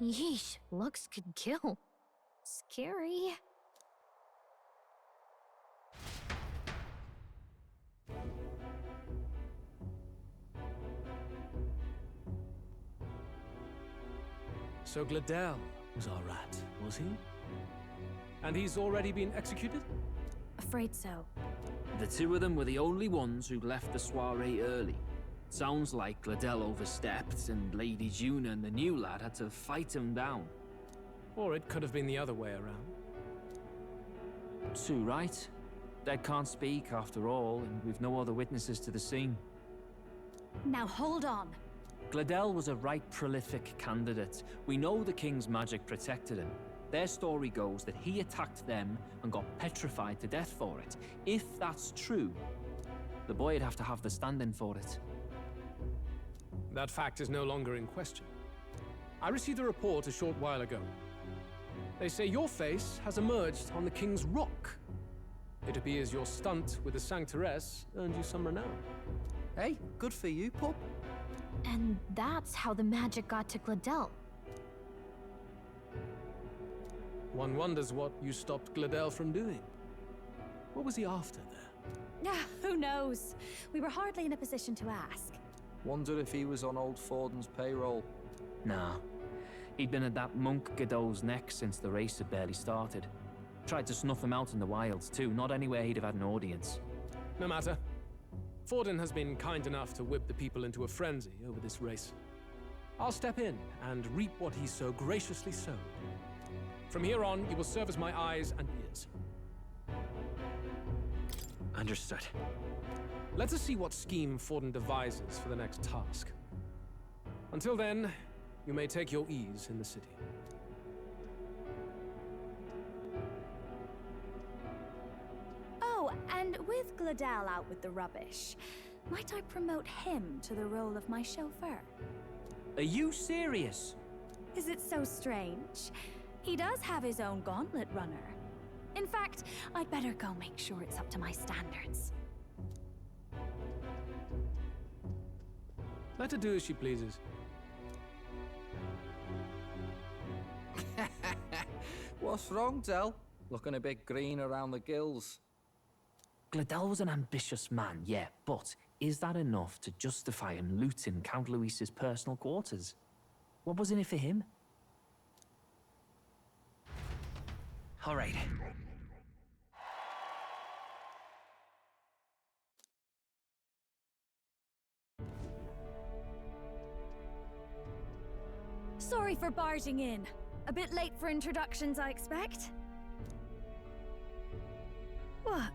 Yeesh, looks could kill. Scary. So Glodell was our rat, was he? And he's already been executed? Afraid so. The two of them were the only ones who left the soiree early. Sounds like Glodell overstepped, and Lady Junah and the new lad had to fight him down. Or it could have been the other way around. Too right. Dead can't speak, after all, and we've no other witnesses to the scene. Now hold on. Glodell was a right prolific candidate. We know the king's magic protected him. Their story goes that he attacked them and got petrified to death for it. If that's true, the boy'd have to have the stand-in for it. That fact is no longer in question. I received a report a short while ago. They say your face has emerged on the King's Rock. It appears your stunt with the Sanctoress earned you some renown. Hey, good for you, pup. And that's how the magic got to Glodell. One wonders what you stopped Glodell from doing. What was he after there? Who knows? We were hardly in a position to ask. Wonder if he was on old Forden's payroll. Nah. He'd been at that monk Godot's neck since the race had barely started. Tried to snuff him out in the wilds too, not anywhere he'd have had an audience. No matter. Forden has been kind enough to whip the people into a frenzy over this race. I'll step in and reap what he so graciously sowed. From here on, you will serve as my eyes and ears. Understood. Let us see what scheme Forden devises for the next task. Until then, you may take your ease in the city. Oh, and with Glodell out with the rubbish, might I promote him to the role of my chauffeur? Are you serious? Is it so strange? He does have his own gauntlet runner. In fact, I'd better go make sure it's up to my standards. Let her do as she pleases. What's wrong, Dell? Looking a bit green around the gills. Glodell was an ambitious man, yeah, but is that enough to justify him looting Count Louis's personal quarters? What was in it for him? All right. Sorry for barging in. A bit late for introductions, I expect. What?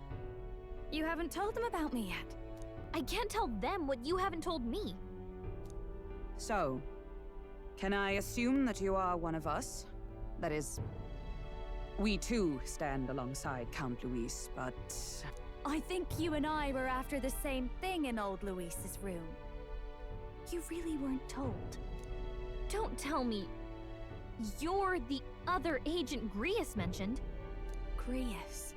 You haven't told them about me yet? I can't tell them what you haven't told me. So, can I assume that you are one of us? That is, we too stand alongside Count Louis, but... I think you and I were after the same thing in old Louis's room. You really weren't told. Don't tell me you're the other agent Grius mentioned. Grius?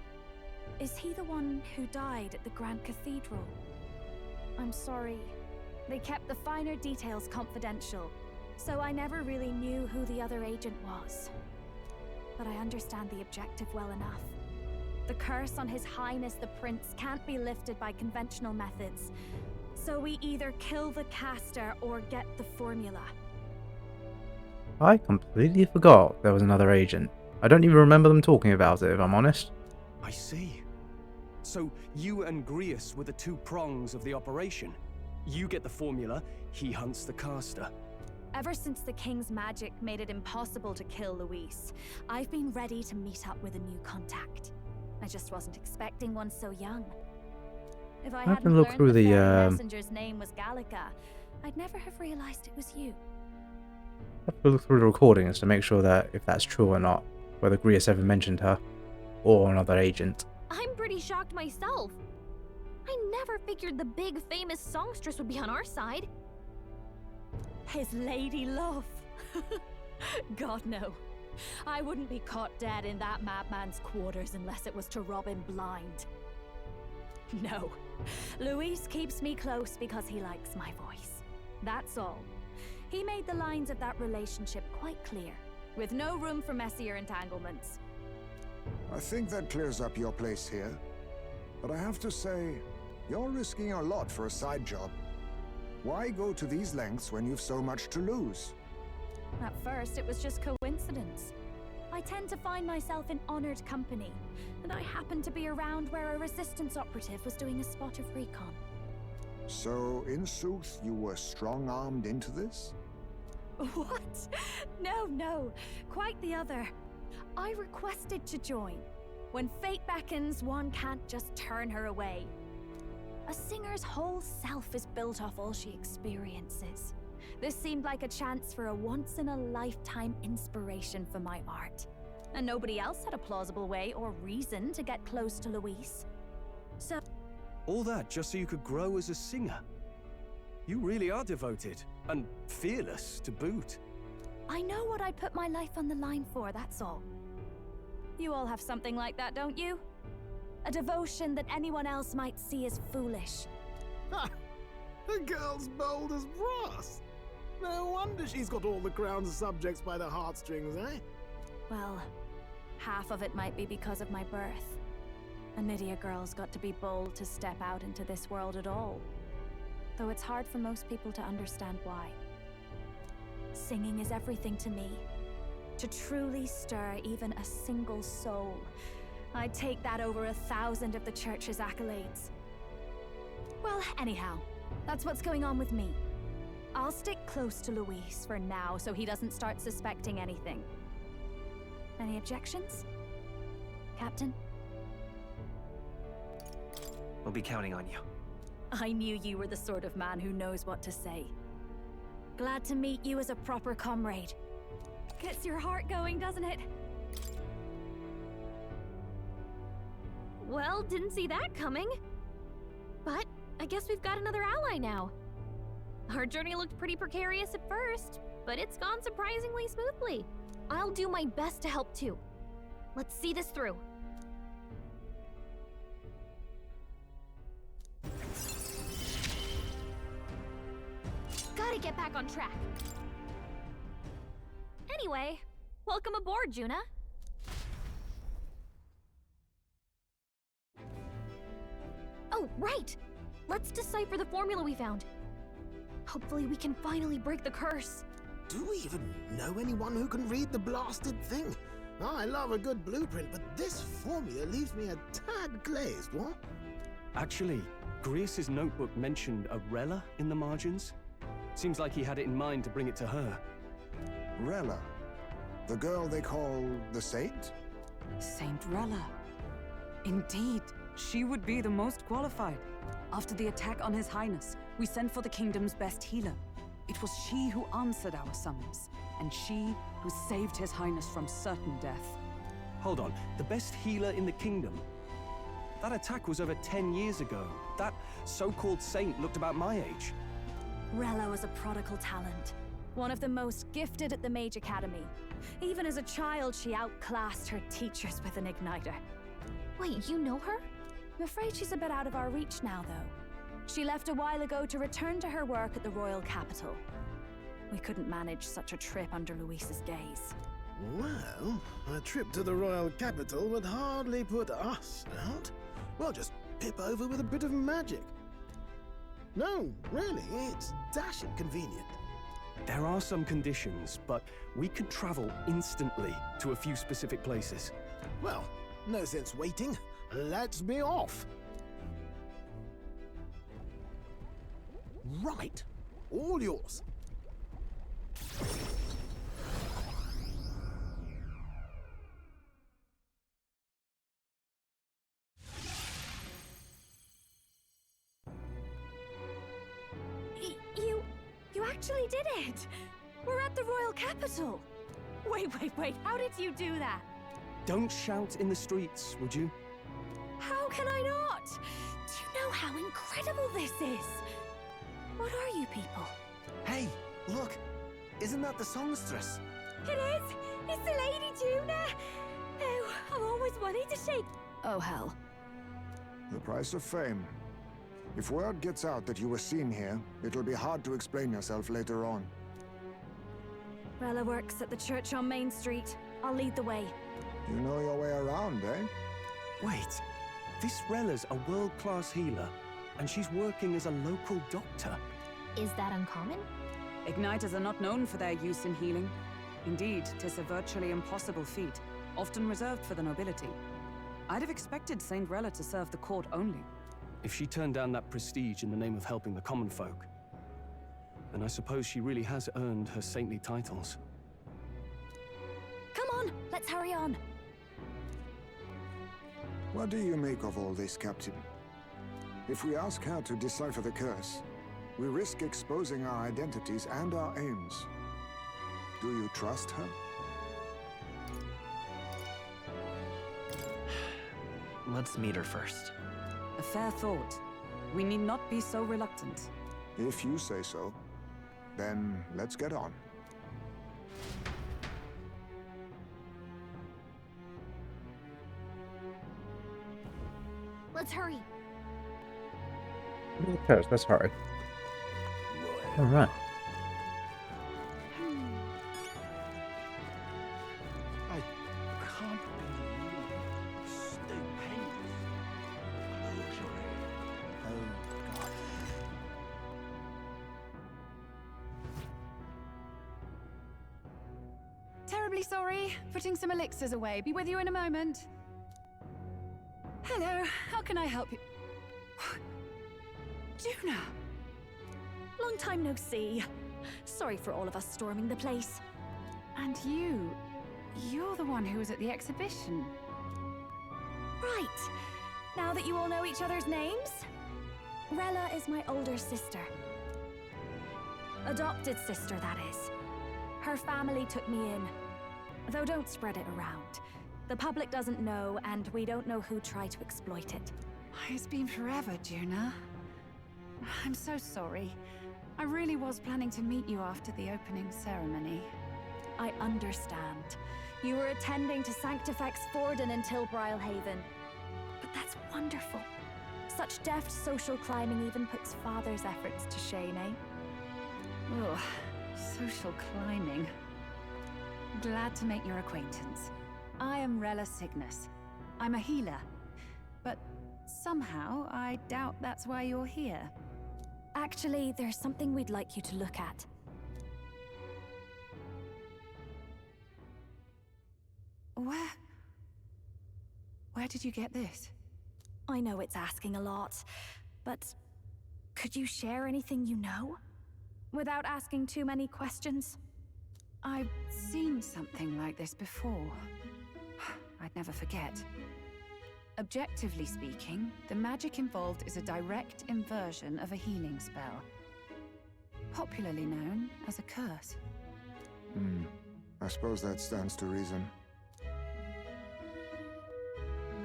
Is he the one who died at the Grand Cathedral? I'm sorry. They kept the finer details confidential, so I never really knew who the other agent was. But I understand the objective well enough. The curse on His Highness the Prince can't be lifted by conventional methods, so we either kill the caster or get the formula. I completely forgot there was another agent. I don't even remember them talking about it, if I'm honest. I see. So you and Grius were the two prongs of the operation. You get the formula, he hunts the caster. Ever since the King's magic made it impossible to kill Luis, I've been ready to meet up with a new contact. I just wasn't expecting one so young. If I hadn't look learned through the the, fairy messenger's name was Gallica, I'd never have realized it was you. I have to look through the recordings to make sure that if that's true or not, whether Grius ever mentioned her, or another agent. I'm pretty shocked myself. I never figured the big famous songstress would be on our side. His lady love. God no. I wouldn't be caught dead in that madman's quarters unless it was to rob him blind. No. Luis keeps me close because he likes my voice. That's all. He made the lines of that relationship quite clear, with no room for messier entanglements. I think that clears up your place here. But I have to say, you're risking a lot for a side job. Why go to these lengths when you've so much to lose? At first, it was just coincidence. I tend to find myself in honored company, and I happened to be around where a resistance operative was doing a spot of recon. So, in sooth, you were strong-armed into this? What? No. Quite the other. I requested to join. When fate beckons, one can't just turn her away. A singer's whole self is built off all she experiences. This seemed like a chance for a once-in-a-lifetime inspiration for my art. And nobody else had a plausible way or reason to get close to Luis. So... All that just so you could grow as a singer? You really are devoted, and fearless to boot. I know what I put my life on the line for, that's all. You all have something like that, don't you? A devotion that anyone else might see as foolish. Ha! The girl's bold as brass. No wonder she's got all the crown's subjects by the heartstrings, eh? Well, half of it might be because of my birth. A Nydia girl's got to be bold to step out into this world at all. Though it's hard for most people to understand why. Singing is everything to me. To truly stir even a single soul, I'd take that over 1,000 of the church's accolades. Well, anyhow, that's what's going on with me. I'll stick close to Luis for now so he doesn't start suspecting anything. Any objections? Captain? We'll be counting on you. I knew you were the sort of man who knows what to say. Glad to meet you as a proper comrade. Gets your heart going, doesn't it? Well, didn't see that coming. But I guess we've got another ally now. Our journey looked pretty precarious at first, but it's gone surprisingly smoothly. I'll do my best to help too. Let's see this through. Gotta get back on track. Anyway, welcome aboard, Junah. Oh, right! Let's decipher the formula we found. Hopefully we can finally break the curse. Do we even know anyone who can read the blasted thing? I love a good blueprint, but this formula leaves me a tad glazed, what? Actually, Grius's notebook mentioned a Rella in the margins. Seems like he had it in mind to bring it to her. Rella? The girl they call the Saint? Saint Rella. Indeed, she would be the most qualified. After the attack on His Highness, we sent for the kingdom's best healer. It was she who answered our summons, and she who saved His Highness from certain death. Hold on, the best healer in the kingdom? That attack was over 10 years ago. That so-called saint looked about my age. Rella was a prodigal talent. One of the most gifted at the Mage Academy. Even as a child, she outclassed her teachers with an igniter. Wait, you know her? I'm afraid she's a bit out of our reach now, though. She left a while ago to return to her work at the royal capital. We couldn't manage such a trip under Luis's gaze. Well, a trip to the royal capital would hardly put us out. We'll just pip over with a bit of magic. No, really, it's dashing convenient. There are some conditions, but we could travel instantly to a few specific places. Well, no sense waiting. Let's be off. Right. All yours. You actually did it! We're at the royal capital! Wait, how did you do that? Don't shout in the streets, would you? How can I not? Do you know how incredible this is? What are you people? Hey, look! Isn't that the songstress? It is! It's the Lady Junah! Oh, I've always wanted to shake... Oh, hell. The price of fame. If word gets out that you were seen here, it'll be hard to explain yourself later on. Rella works at the church on Main Street. I'll lead the way. You know your way around, eh? Wait, this Rella's a world-class healer, and she's working as a local doctor. Is that uncommon? Igniters are not known for their use in healing. Indeed, 'tis a virtually impossible feat, often reserved for the nobility. I'd have expected Saint Rella to serve the court only. If she turned down that prestige in the name of helping the common folk, then I suppose she really has earned her saintly titles. Come on, let's hurry on. What do you make of all this, Captain? If we ask her to decipher the curse, we risk exposing our identities and our aims. Do you trust her? Let's meet her first. A fair thought. We need not be so reluctant. If you say so, then let's get on. Let's hurry. Okay, let's hurry. Alright. I can't believe stupendous luxury. Oh, God. Terribly sorry. Putting some elixirs away. Be with you in a moment. Hello. How can I help you? Junah! Long time no see. Sorry for all of us storming the place. And you're the one who was at the exhibition. Right. Now that you all know each other's names, Rella is my older sister. Adopted sister, that is. Her family took me in. Though don't spread it around. The public doesn't know, and we don't know who tried to exploit it. It's been forever, Junah. I'm so sorry. I really was planning to meet you after the opening ceremony. I understand. You were attending to Sanctifex Forden until Brylehaven. But that's wonderful. Such deft social climbing even puts Father's efforts to shame, eh? Oh, social climbing. Glad to make your acquaintance. I am Rella Cygnus. I'm a healer. But somehow, I doubt that's why you're here. Actually, there's something we'd like you to look at. Where did you get this? I know it's asking a lot, but could you share anything you know? Without asking too many questions? I've seen something like this before. I'd never forget. Objectively speaking, the magic involved is a direct inversion of a healing spell. Popularly known as a curse. I suppose that stands to reason.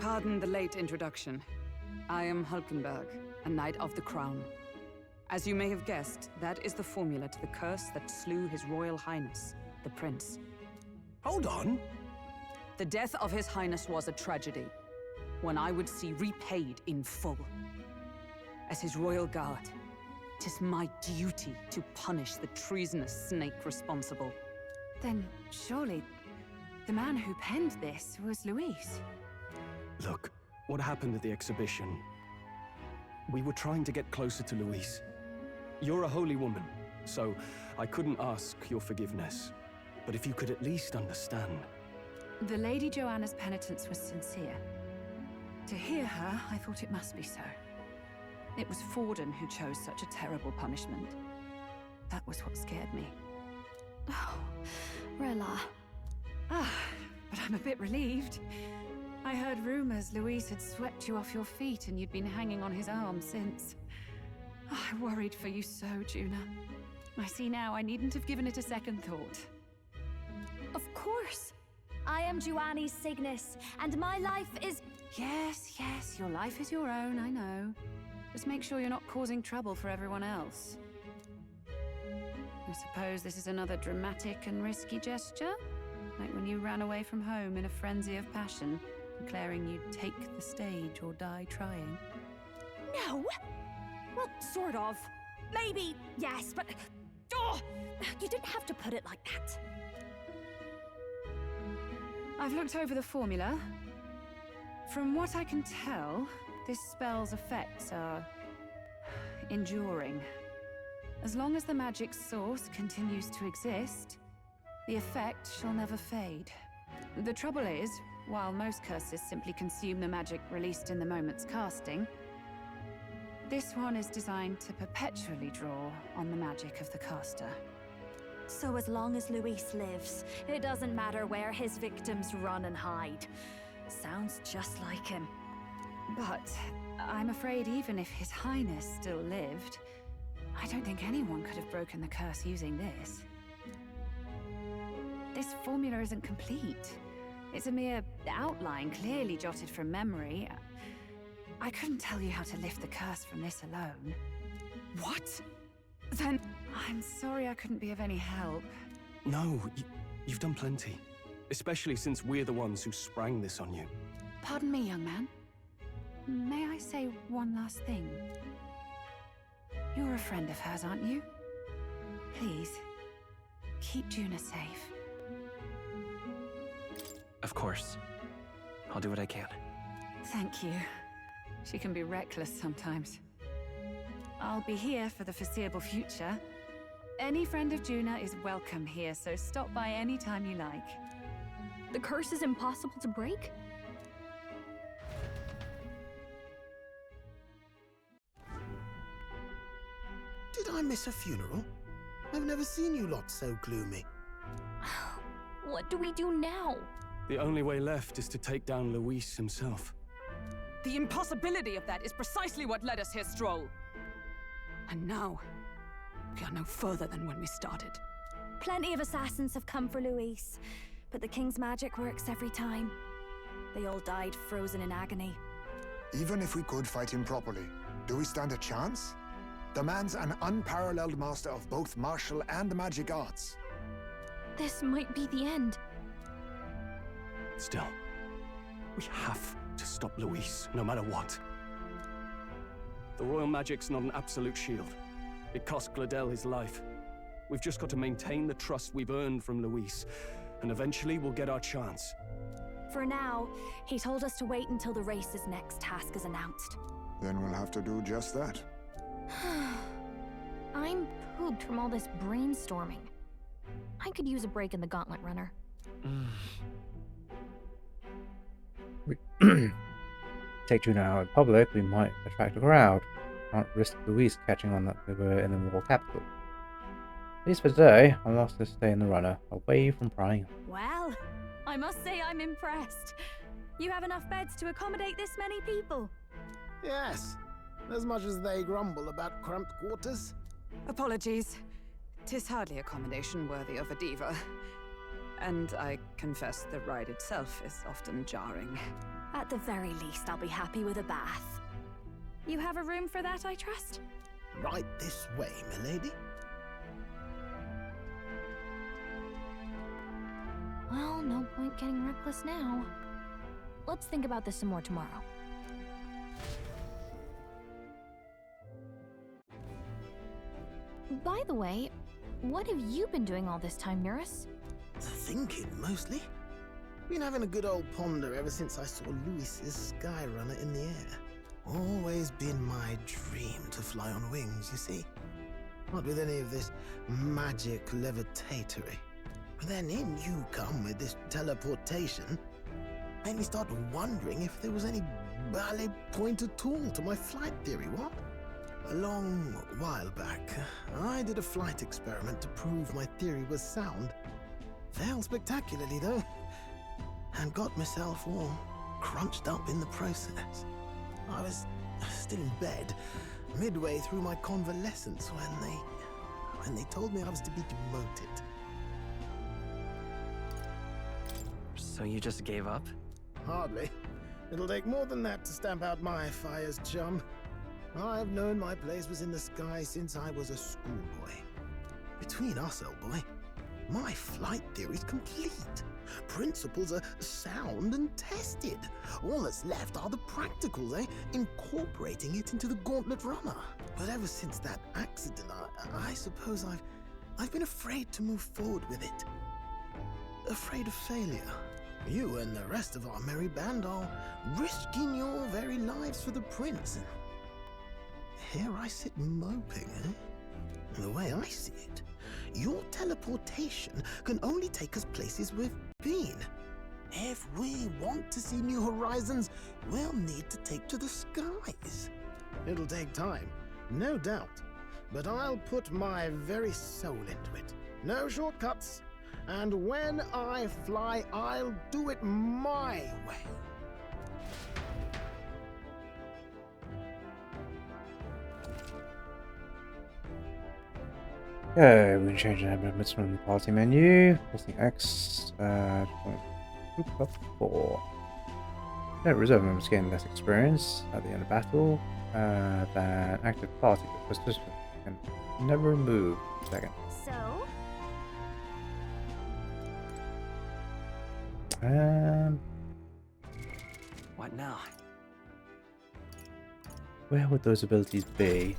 Pardon the late introduction. I am Hulkenberg, a Knight of the Crown. As you may have guessed, that is the formula to the curse that slew His Royal Highness, the Prince. Hold on! The death of His Highness was a tragedy, one I would see repaid in full. As his royal guard, 'tis my duty to punish the treasonous snake responsible. Then surely the man who penned this was Luis. Look, what happened at the exhibition? We were trying to get closer to Luis. You're a holy woman, so I couldn't ask your forgiveness. But if you could at least understand. The Lady Joanna's penitence was sincere. To hear her, I thought it must be so. It was Forden who chose such a terrible punishment. That was what scared me. Oh, Rella. Ah, but I'm a bit relieved. I heard rumors Luis had swept you off your feet and you'd been hanging on his arm since. Oh, I worried for you so, Junah. I see now I needn't have given it a second thought. Of course. I am Juani's Cygnus, and my life is... Yes, your life is your own, I know. Just make sure you're not causing trouble for everyone else. I suppose this is another dramatic and risky gesture? Like when you ran away from home in a frenzy of passion, declaring you'd take the stage or die trying. No! Well, sort of. Maybe, yes, but... Oh! You didn't have to put it like that. I've looked over the formula. From what I can tell, this spell's effects are enduring. As long as the magic's source continues to exist, the effect shall never fade. The trouble is, while most curses simply consume the magic released in the moment's casting, this one is designed to perpetually draw on the magic of the caster. So as long as Luis lives, it doesn't matter where his victims run and hide. Sounds just like him. But I'm afraid even if His Highness still lived, I don't think anyone could have broken the curse using this. This formula isn't complete. It's a mere outline, clearly jotted from memory. I couldn't tell you how to lift the curse from this alone. What? Then I'm sorry I couldn't be of any help. No, you've done plenty. Especially since we're the ones who sprang this on you. Pardon me, young man. May I say one last thing? You're a friend of hers, aren't you? Please, keep Junah safe. Of course. I'll do what I can. Thank you. She can be reckless sometimes. I'll be here for the foreseeable future. Any friend of Junah is welcome here, so stop by any time you like. The curse is impossible to break? Did I miss a funeral? I've never seen you lot so gloomy. What do we do now? The only way left is to take down Luis himself. The impossibility of that is precisely what led us here, Stroll. And now, we are no further than when we started. Plenty of assassins have come for Luis, but the king's magic works every time. They all died frozen in agony. Even if we could fight him properly, do we stand a chance? The man's an unparalleled master of both martial and magic arts. This might be the end. Still, we have to stop Luis, no matter what. The royal magic's not an absolute shield. It cost Glodell his life. We've just got to maintain the trust we've earned from Luis, and eventually we'll get our chance. For now, he told us to wait until the race's next task is announced. Then we'll have to do just that. I'm pooped from all this brainstorming. I could use a break in the gauntlet runner. Take Junah out in public, we might attract a crowd. Can't risk Luis catching on that we were in the royal capital. At least for today, I'll ask to stay in the runner, away from prying. Well, I must say I'm impressed. You have enough beds to accommodate this many people. Yes, as much as they grumble about cramped quarters. Apologies. 'Tis hardly accommodation worthy of a diva. And I confess the ride itself is often jarring. At the very least, I'll be happy with a bath. You have a room for that, I trust? Right this way, milady. Well, no point getting reckless now. Let's think about this some more tomorrow. By the way, what have you been doing all this time, Nurse? Thinking, mostly. Been having a good old ponder ever since I saw Luis's Skyrunner in the air. Always been my dream to fly on wings, you see. Not with any of this magic levitatory. But then in you come with this teleportation. Made me start wondering if there was any ballet point at all to my flight theory, what? A long while back, I did a flight experiment to prove my theory was sound. Failed spectacularly, though. And got myself all crunched up in the process. I was still in bed, midway through my convalescence when they told me I was to be demoted. So you just gave up? Hardly. It'll take more than that to stamp out my fires, chum. I've known my place was in the sky since I was a schoolboy. Between us, old boy, my flight theory's complete. Principles are sound and tested. All that's left are the practicals, eh? Incorporating it into the Gauntlet Runner. But ever since that accident, I suppose I've been afraid to move forward with it. Afraid of failure. You and the rest of our merry band are risking your very lives for the prince. Here I sit moping, eh? The way I see it, your teleportation can only take us places we've been. If we want to see new horizons, we'll need to take to the skies. It'll take time, no doubt, but I'll put my very soul into it. No shortcuts. And when I fly, I'll do it my way. Okay, we can change the movements from the party menu. Pressing X, group up 4. No, reserve members gain less experience at the end of battle than active party, but participants can never move. Second. So? What now? Where would those abilities be?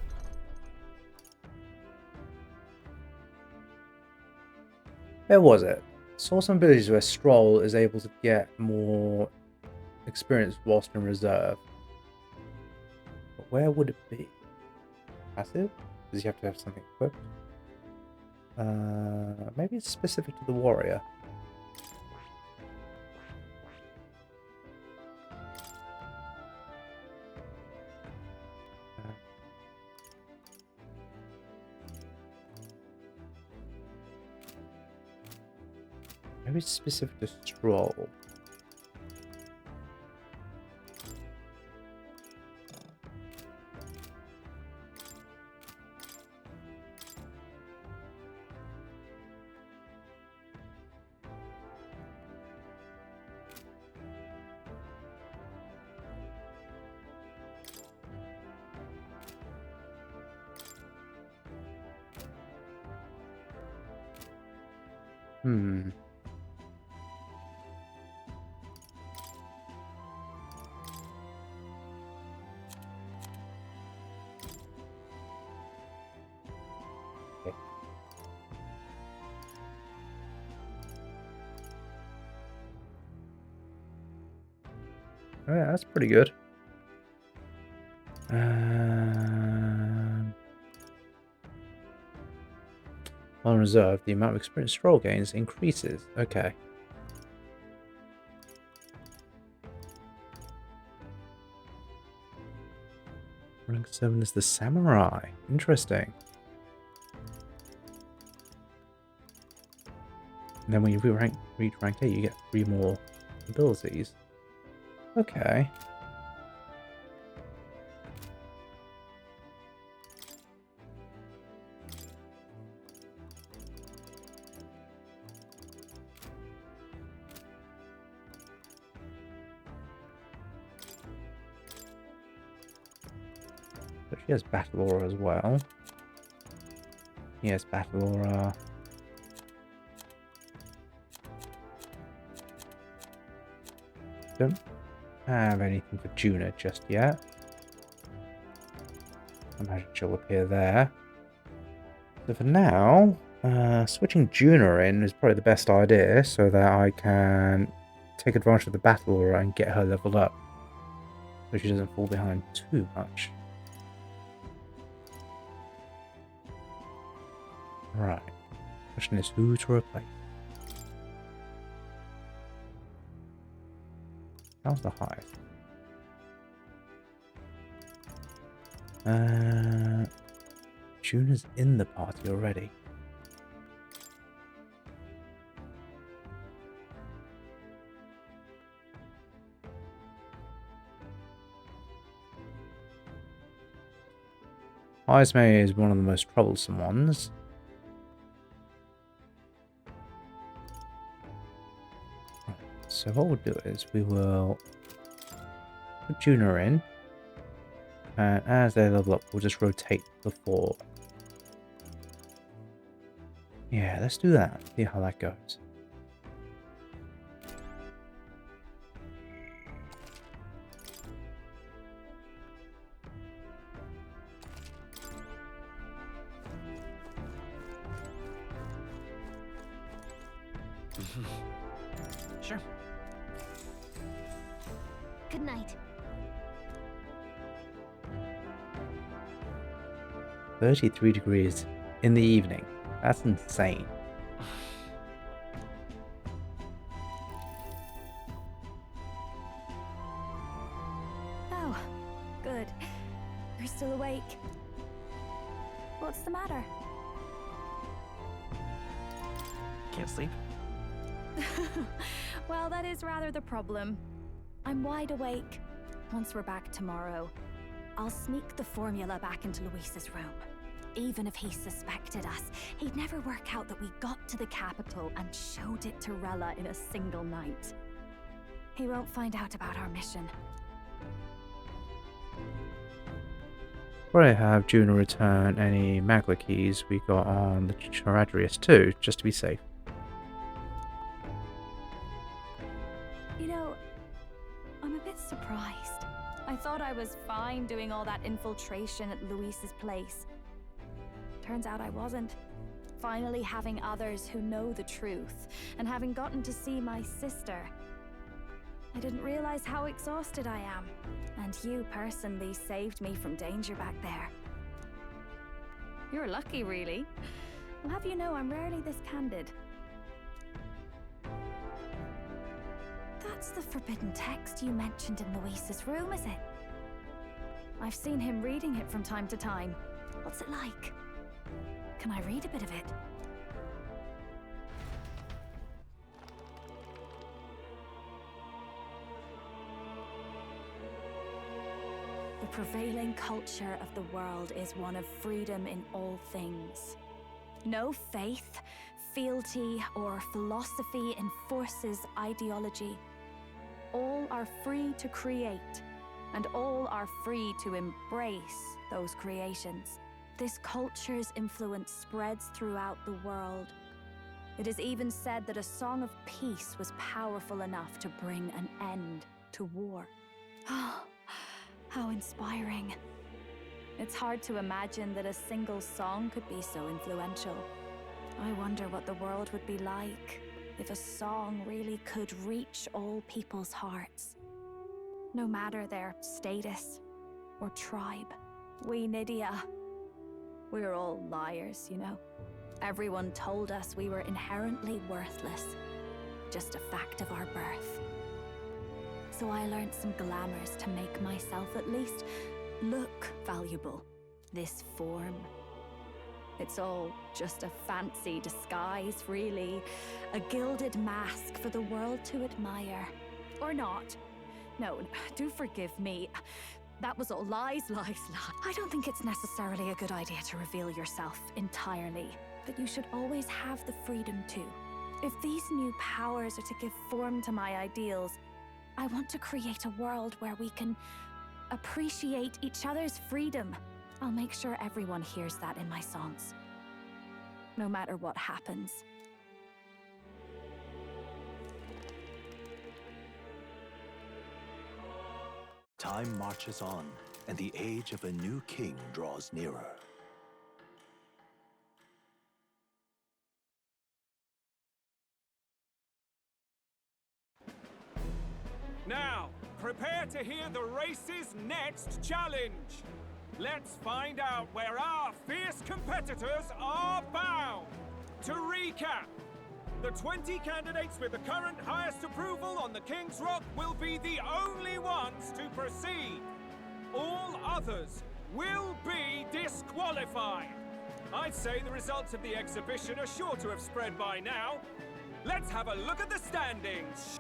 Where was it? Saw some abilities where Stroll is able to get more experience whilst in reserve. But where would it be? Passive? Does he have to have something equipped? Maybe it's specific to the warrior. Maybe it's specific to Stroll. Oh yeah, that's pretty good. On reserve, the amount of experience Stroll gains increases. Okay. Rank 7 is the Samurai. Interesting. And then when you reach rank 8, you get 3 more abilities. Okay. But she has Battle Aura as well. Yes, Battle Aura. Don't have anything for Junah just yet. I imagine she'll appear there. So for now, switching Junah in is probably the best idea so that I can take advantage of the battle aura and get her leveled up so she doesn't fall behind too much. Right. Question is who to replace. How's the highest? Junah's in the party already. Heismay is one of the most troublesome ones. So what we'll do is we will put Junah in, and as they level up, we'll just rotate the 4. Yeah, let's do that. See how that goes. Sure. Good night. 33 degrees in the evening. That's insane. Oh, good. You're still awake. What's the matter? Can't sleep. Well, that is rather the problem. I'm wide awake. Once we're back tomorrow, I'll sneak the formula back into Luis's room. Even if he suspected us, he'd never work out that we got to the capital and showed it to Rella in a single night. He won't find out about our mission. Probably have Junah return any Magla keys we got on the Charadrius too, just to be safe. You know, I'm a bit surprised. I thought I was fine doing all that infiltration at Luis's place. Turns out I wasn't. Finally having others who know the truth, and having gotten to see my sister. I didn't realize how exhausted I am, and you personally saved me from danger back there. You're lucky, really. I'll have you know I'm rarely this candid. That's the forbidden text you mentioned in Luis's room, is it? I've seen him reading it from time to time. What's it like? Can I read a bit of it? The prevailing culture of the world is one of freedom in all things. No faith, fealty, or philosophy enforces ideology. All are free to create, and all are free to embrace those creations. This culture's influence spreads throughout the world. It is even said that a song of peace was powerful enough to bring an end to war. Oh, how inspiring. It's hard to imagine that a single song could be so influential. I wonder what the world would be like if a song really could reach all people's hearts. No matter their status or tribe. We Nydia, we're all liars, you know. Everyone told us we were inherently worthless, just a fact of our birth. So I learned some glamours to make myself at least look valuable. This form. It's all just a fancy disguise, really. A gilded mask for the world to admire. Or not. No, do forgive me. That was all lies, lies, lies. I don't think it's necessarily a good idea to reveal yourself entirely. But you should always have the freedom to. If these new powers are to give form to my ideals, I want to create a world where we can appreciate each other's freedom. I'll make sure everyone hears that in my songs. No matter what happens. Time marches on, and the age of a new king draws nearer. prepare to hear the race's next challenge. Let's find out where our fierce competitors are bound. To recap, the 20 candidates with the current highest approval on the King's Rock will be the only ones to proceed. All others will be disqualified. I'd say the results of the exhibition are sure to have spread by now. Let's have a look at the standings.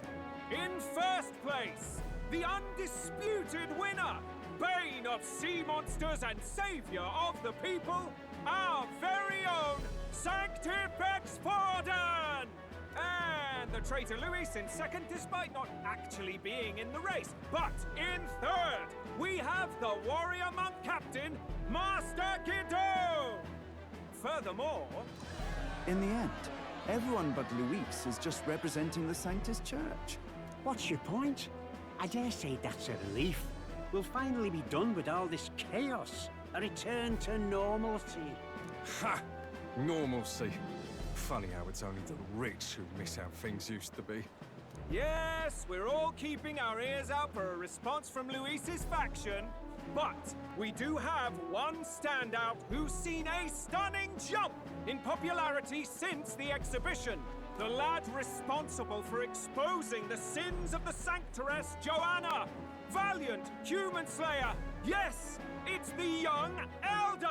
In first place, the undisputed winner, bane of sea monsters and savior of the people, our very own Sanctifex Pardon! And the traitor Luis in second, despite not actually being in the race. But in third, we have the warrior monk captain, Master Guido! Furthermore... In the end, everyone but Luis is just representing the Sanctus Church. What's your point? I dare say that's a relief. We'll finally be done with all this chaos. A return to normalcy. Ha! Normalcy. Funny how it's only the rich who miss how things used to be. Yes, we're all keeping our ears out for a response from Luis's faction, but we do have one standout who's seen a stunning jump in popularity since the exhibition. The lad responsible for exposing the sins of the Sanctoress Joanna. Valiant human slayer. Yes, it's the young Elder.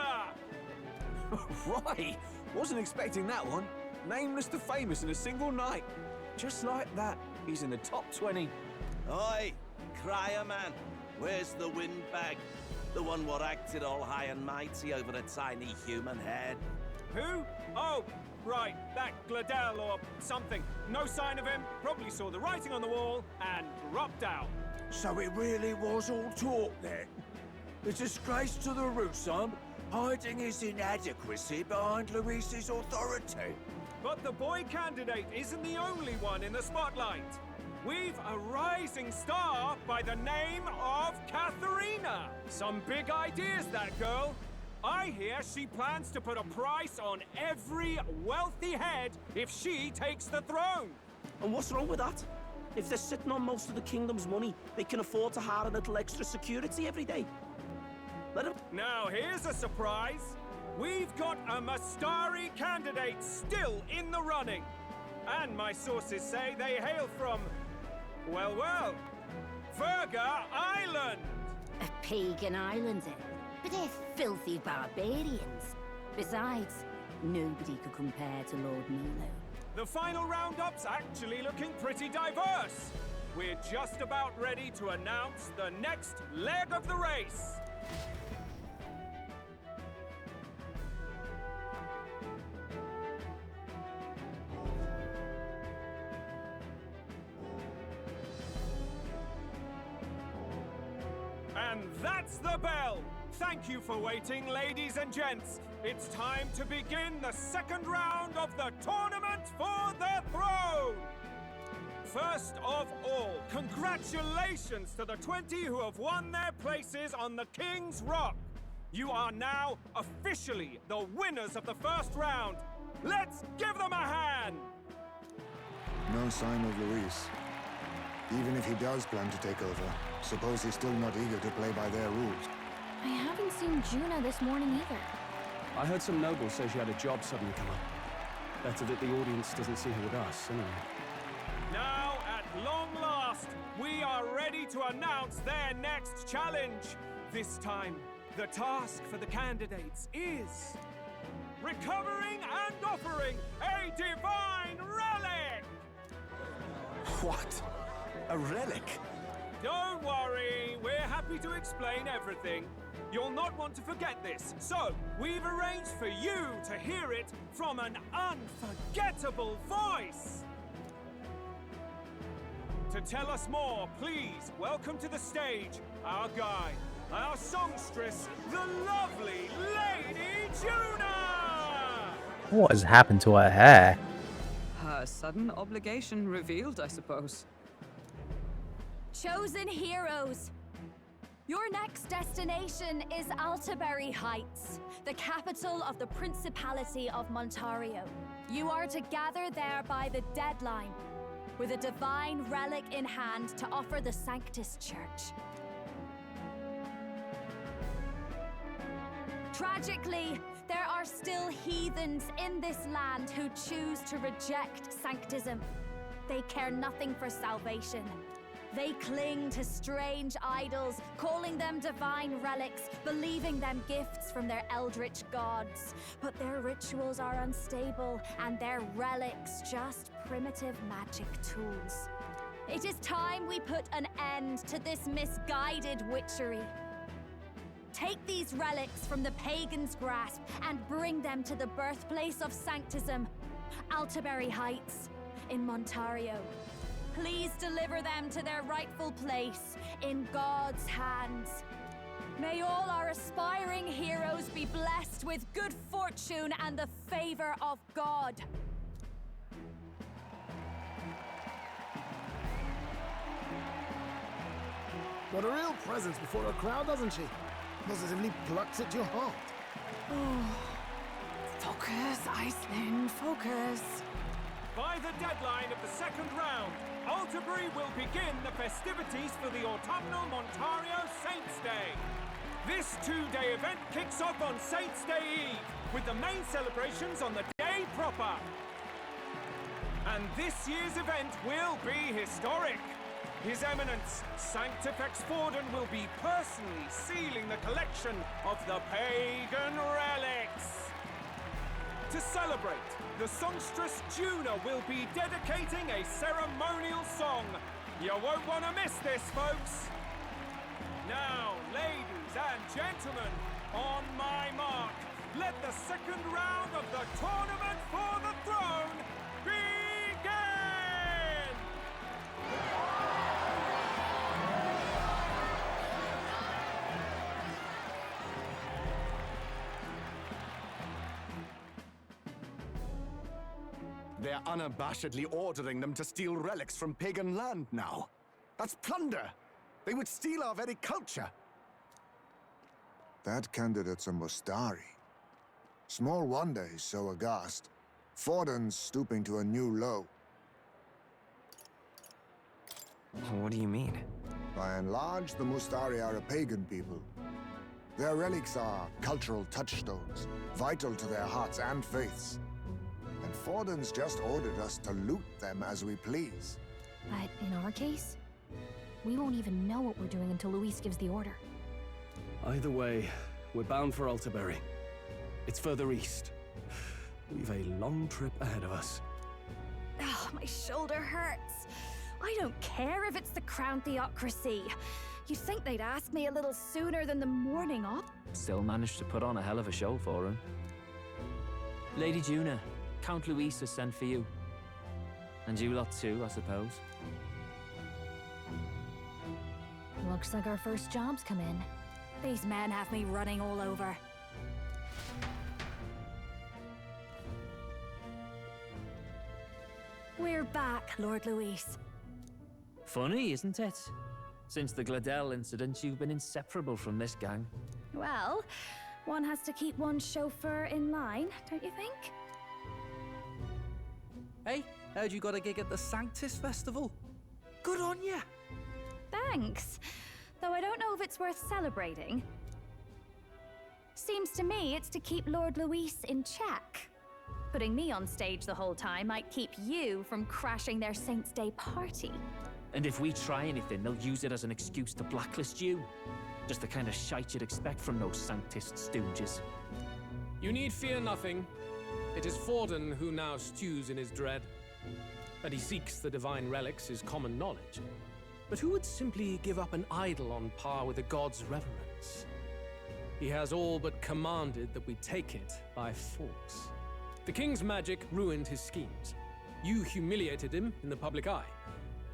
Right, wasn't expecting that one. Nameless to famous in a single night. Just like that, he's in the top 20. Oi, crier man, where's the windbag? The one what acted all high and mighty over a tiny human head. Who? Oh, right, that Glodell or something. No sign of him, probably saw the writing on the wall and dropped out. So it really was all talk then? The disgrace to the Rusum, hiding his inadequacy behind Luis's authority. But the boy candidate isn't the only one in the spotlight. We've a rising star by the name of Katharina. Some big ideas, that girl. I hear she plans to put a price on every wealthy head if she takes the throne. And what's wrong with that? If they're sitting on most of the kingdom's money, they can afford to hire a little extra security every day. Let them... Now here's a surprise. We've got a Mastari candidate still in the running. And my sources say they hail from, well, Verga Island. A pagan island, eh? But they're filthy barbarians. Besides, nobody could compare to Lord Milo. The final roundup's actually looking pretty diverse. We're just about ready to announce the next leg of the race. And that's the bell! Thank you for waiting, ladies and gents. It's time to begin the second round of the tournament for the throne! First of all, congratulations to the 20 who have won their places on the King's Rock. You are now officially the winners of the first round. Let's give them a hand! No sign of Luis. Even if he does plan to take over, suppose he's still not eager to play by their rules. I haven't seen Junah this morning either. I heard some nobles say she had a job suddenly come up. Better that the audience doesn't see her with us, anyway. Now, at long last, we are ready to announce their next challenge. This time, the task for the candidates is recovering and offering a divine relic! What? A relic? Don't worry, we're happy to explain everything. You'll not want to forget this, so we've arranged for you to hear it from an unforgettable voice. To tell us more, please welcome to the stage our guide, our songstress, the lovely Lady Junah! What has happened to her hair? Her sudden obligation revealed, I suppose. Chosen heroes! Your next destination is Altaberry Heights, the capital of the Principality of Montario. You are to gather there by the deadline. with a divine relic in hand to offer the Sanctus Church. Tragically, there are still heathens in this land who choose to reject Sanctism. They care nothing for salvation. They cling to strange idols, calling them divine relics, believing them gifts from their eldritch gods. But their rituals are unstable, and their relics just primitive magic tools. It is time we put an end to this misguided witchery. Take these relics from the pagan's grasp and bring them to the birthplace of Sanctism, Altaberry Heights, in Montario. Please deliver them to their rightful place in God's hands. May all our aspiring heroes be blessed with good fortune and the favor of God. Got a real presence before a crowd, doesn't she? Positively plucks at your heart. Oh. Focus, Iceland, focus. By the deadline of the second round, Altaberry will begin the festivities for the autumnal Montario Saints' Day. This two-day event kicks off on Saints' Day Eve, with the main celebrations on the day proper. And this year's event will be historic. His Eminence, Sanctifex Forden, will be personally sealing the collection of the pagan relics. To celebrate, the songstress Junah will be dedicating a ceremonial song. You won't want to miss this, folks. Now, ladies and gentlemen, on my mark, let the second round of the tournament for the throne begin! They're unabashedly ordering them to steal relics from pagan land now. That's plunder! They would steal our very culture! That candidate's a Mustari. Small wonder he's so aghast. Forden's stooping to a new low. What do you mean? By and large, the Mustari are a pagan people. Their relics are cultural touchstones, vital to their hearts and faiths. And Forden's just ordered us to loot them as we please. But in our case, we won't even know what we're doing until Luis gives the order. Either way, we're bound for Altaberry. It's further east. We've a long trip ahead of us. Oh, my shoulder hurts. I don't care if it's the Crown Theocracy. You'd think they'd ask me a little sooner than the morning up. Still managed to put on a hell of a show for him. Lady Junah, Count Luis has sent for you. And you lot too, I suppose. Looks like our first job's come in. These men have me running all over. We're back, Lord Luis. Funny, isn't it? Since the Glodell incident, you've been inseparable from this gang. Well, one has to keep one's chauffeur in line, don't you think? Hey, heard you got a gig at the Sanctus Festival? Good on ya! Thanks. Though I don't know if it's worth celebrating. Seems to me it's to keep Lord Luis in check. Putting me on stage the whole time might keep you from crashing their Saints' Day party. And if we try anything, they'll use it as an excuse to blacklist you. Just the kind of shite you'd expect from those Sanctist stooges. You need fear nothing. It is Forden who now stews in his dread. That he seeks the divine relics is common knowledge. But who would simply give up an idol on par with a god's reverence? He has all but commanded that we take it by force. The king's magic ruined his schemes. You humiliated him in the public eye.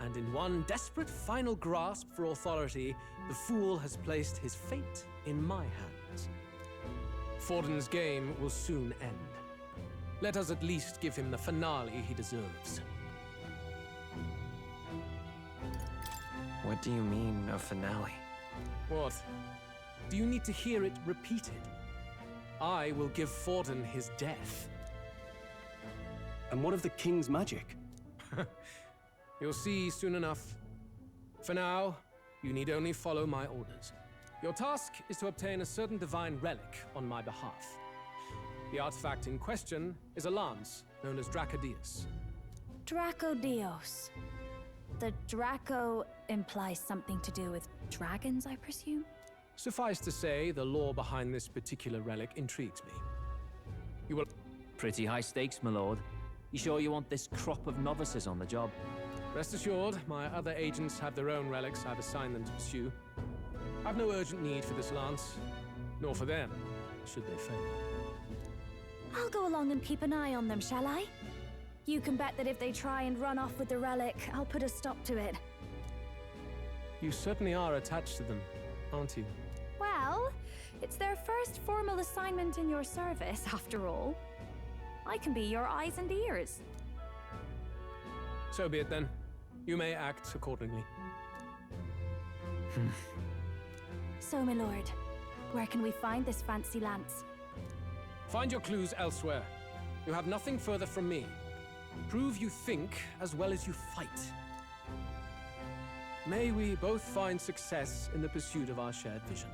And in one desperate final grasp for authority, the fool has placed his fate in my hands. Forden's game will soon end. Let us at least give him the finale he deserves. What do you mean, a finale? What? Do you need to hear it repeated? I will give Forden his death. And what of the king's magic? You'll see soon enough. For now, you need only follow my orders. Your task is to obtain a certain divine relic on my behalf. The artifact in question is a lance known as Dracodius. Dracodios. The Draco implies something to do with dragons, I presume? Suffice to say, the lore behind this particular relic intrigues me. You will... Pretty high stakes, my lord. You sure you want this crop of novices on the job? Rest assured, my other agents have their own relics I've assigned them to pursue. I've no urgent need for this lance, nor for them, should they fail. I'll go along and keep an eye on them, shall I? You can bet that if they try and run off with the relic, I'll put a stop to it. You certainly are attached to them, aren't you? Well, it's their first formal assignment in your service, after all. I can be your eyes and ears. So be it then. You may act accordingly. So, my lord, where can we find this fancy lance? Find your clues elsewhere. You have nothing further from me. Prove you think as well as you fight. May we both find success in the pursuit of our shared vision.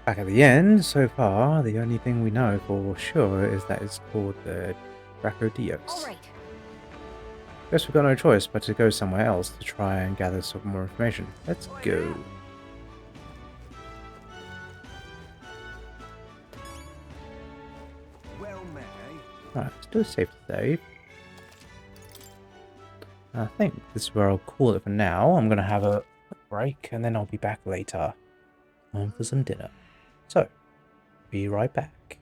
Back at the end, so far, the only thing we know for sure is that it's called the Dracodios. Alright. Guess we've got no choice but to go somewhere else to try and gather some more information. Let's go. Well met, eh? Right, let's do a safe save. I think this is where I'll call it for now. I'm going to have a quick break and then I'll be back later for some dinner. So, be right back.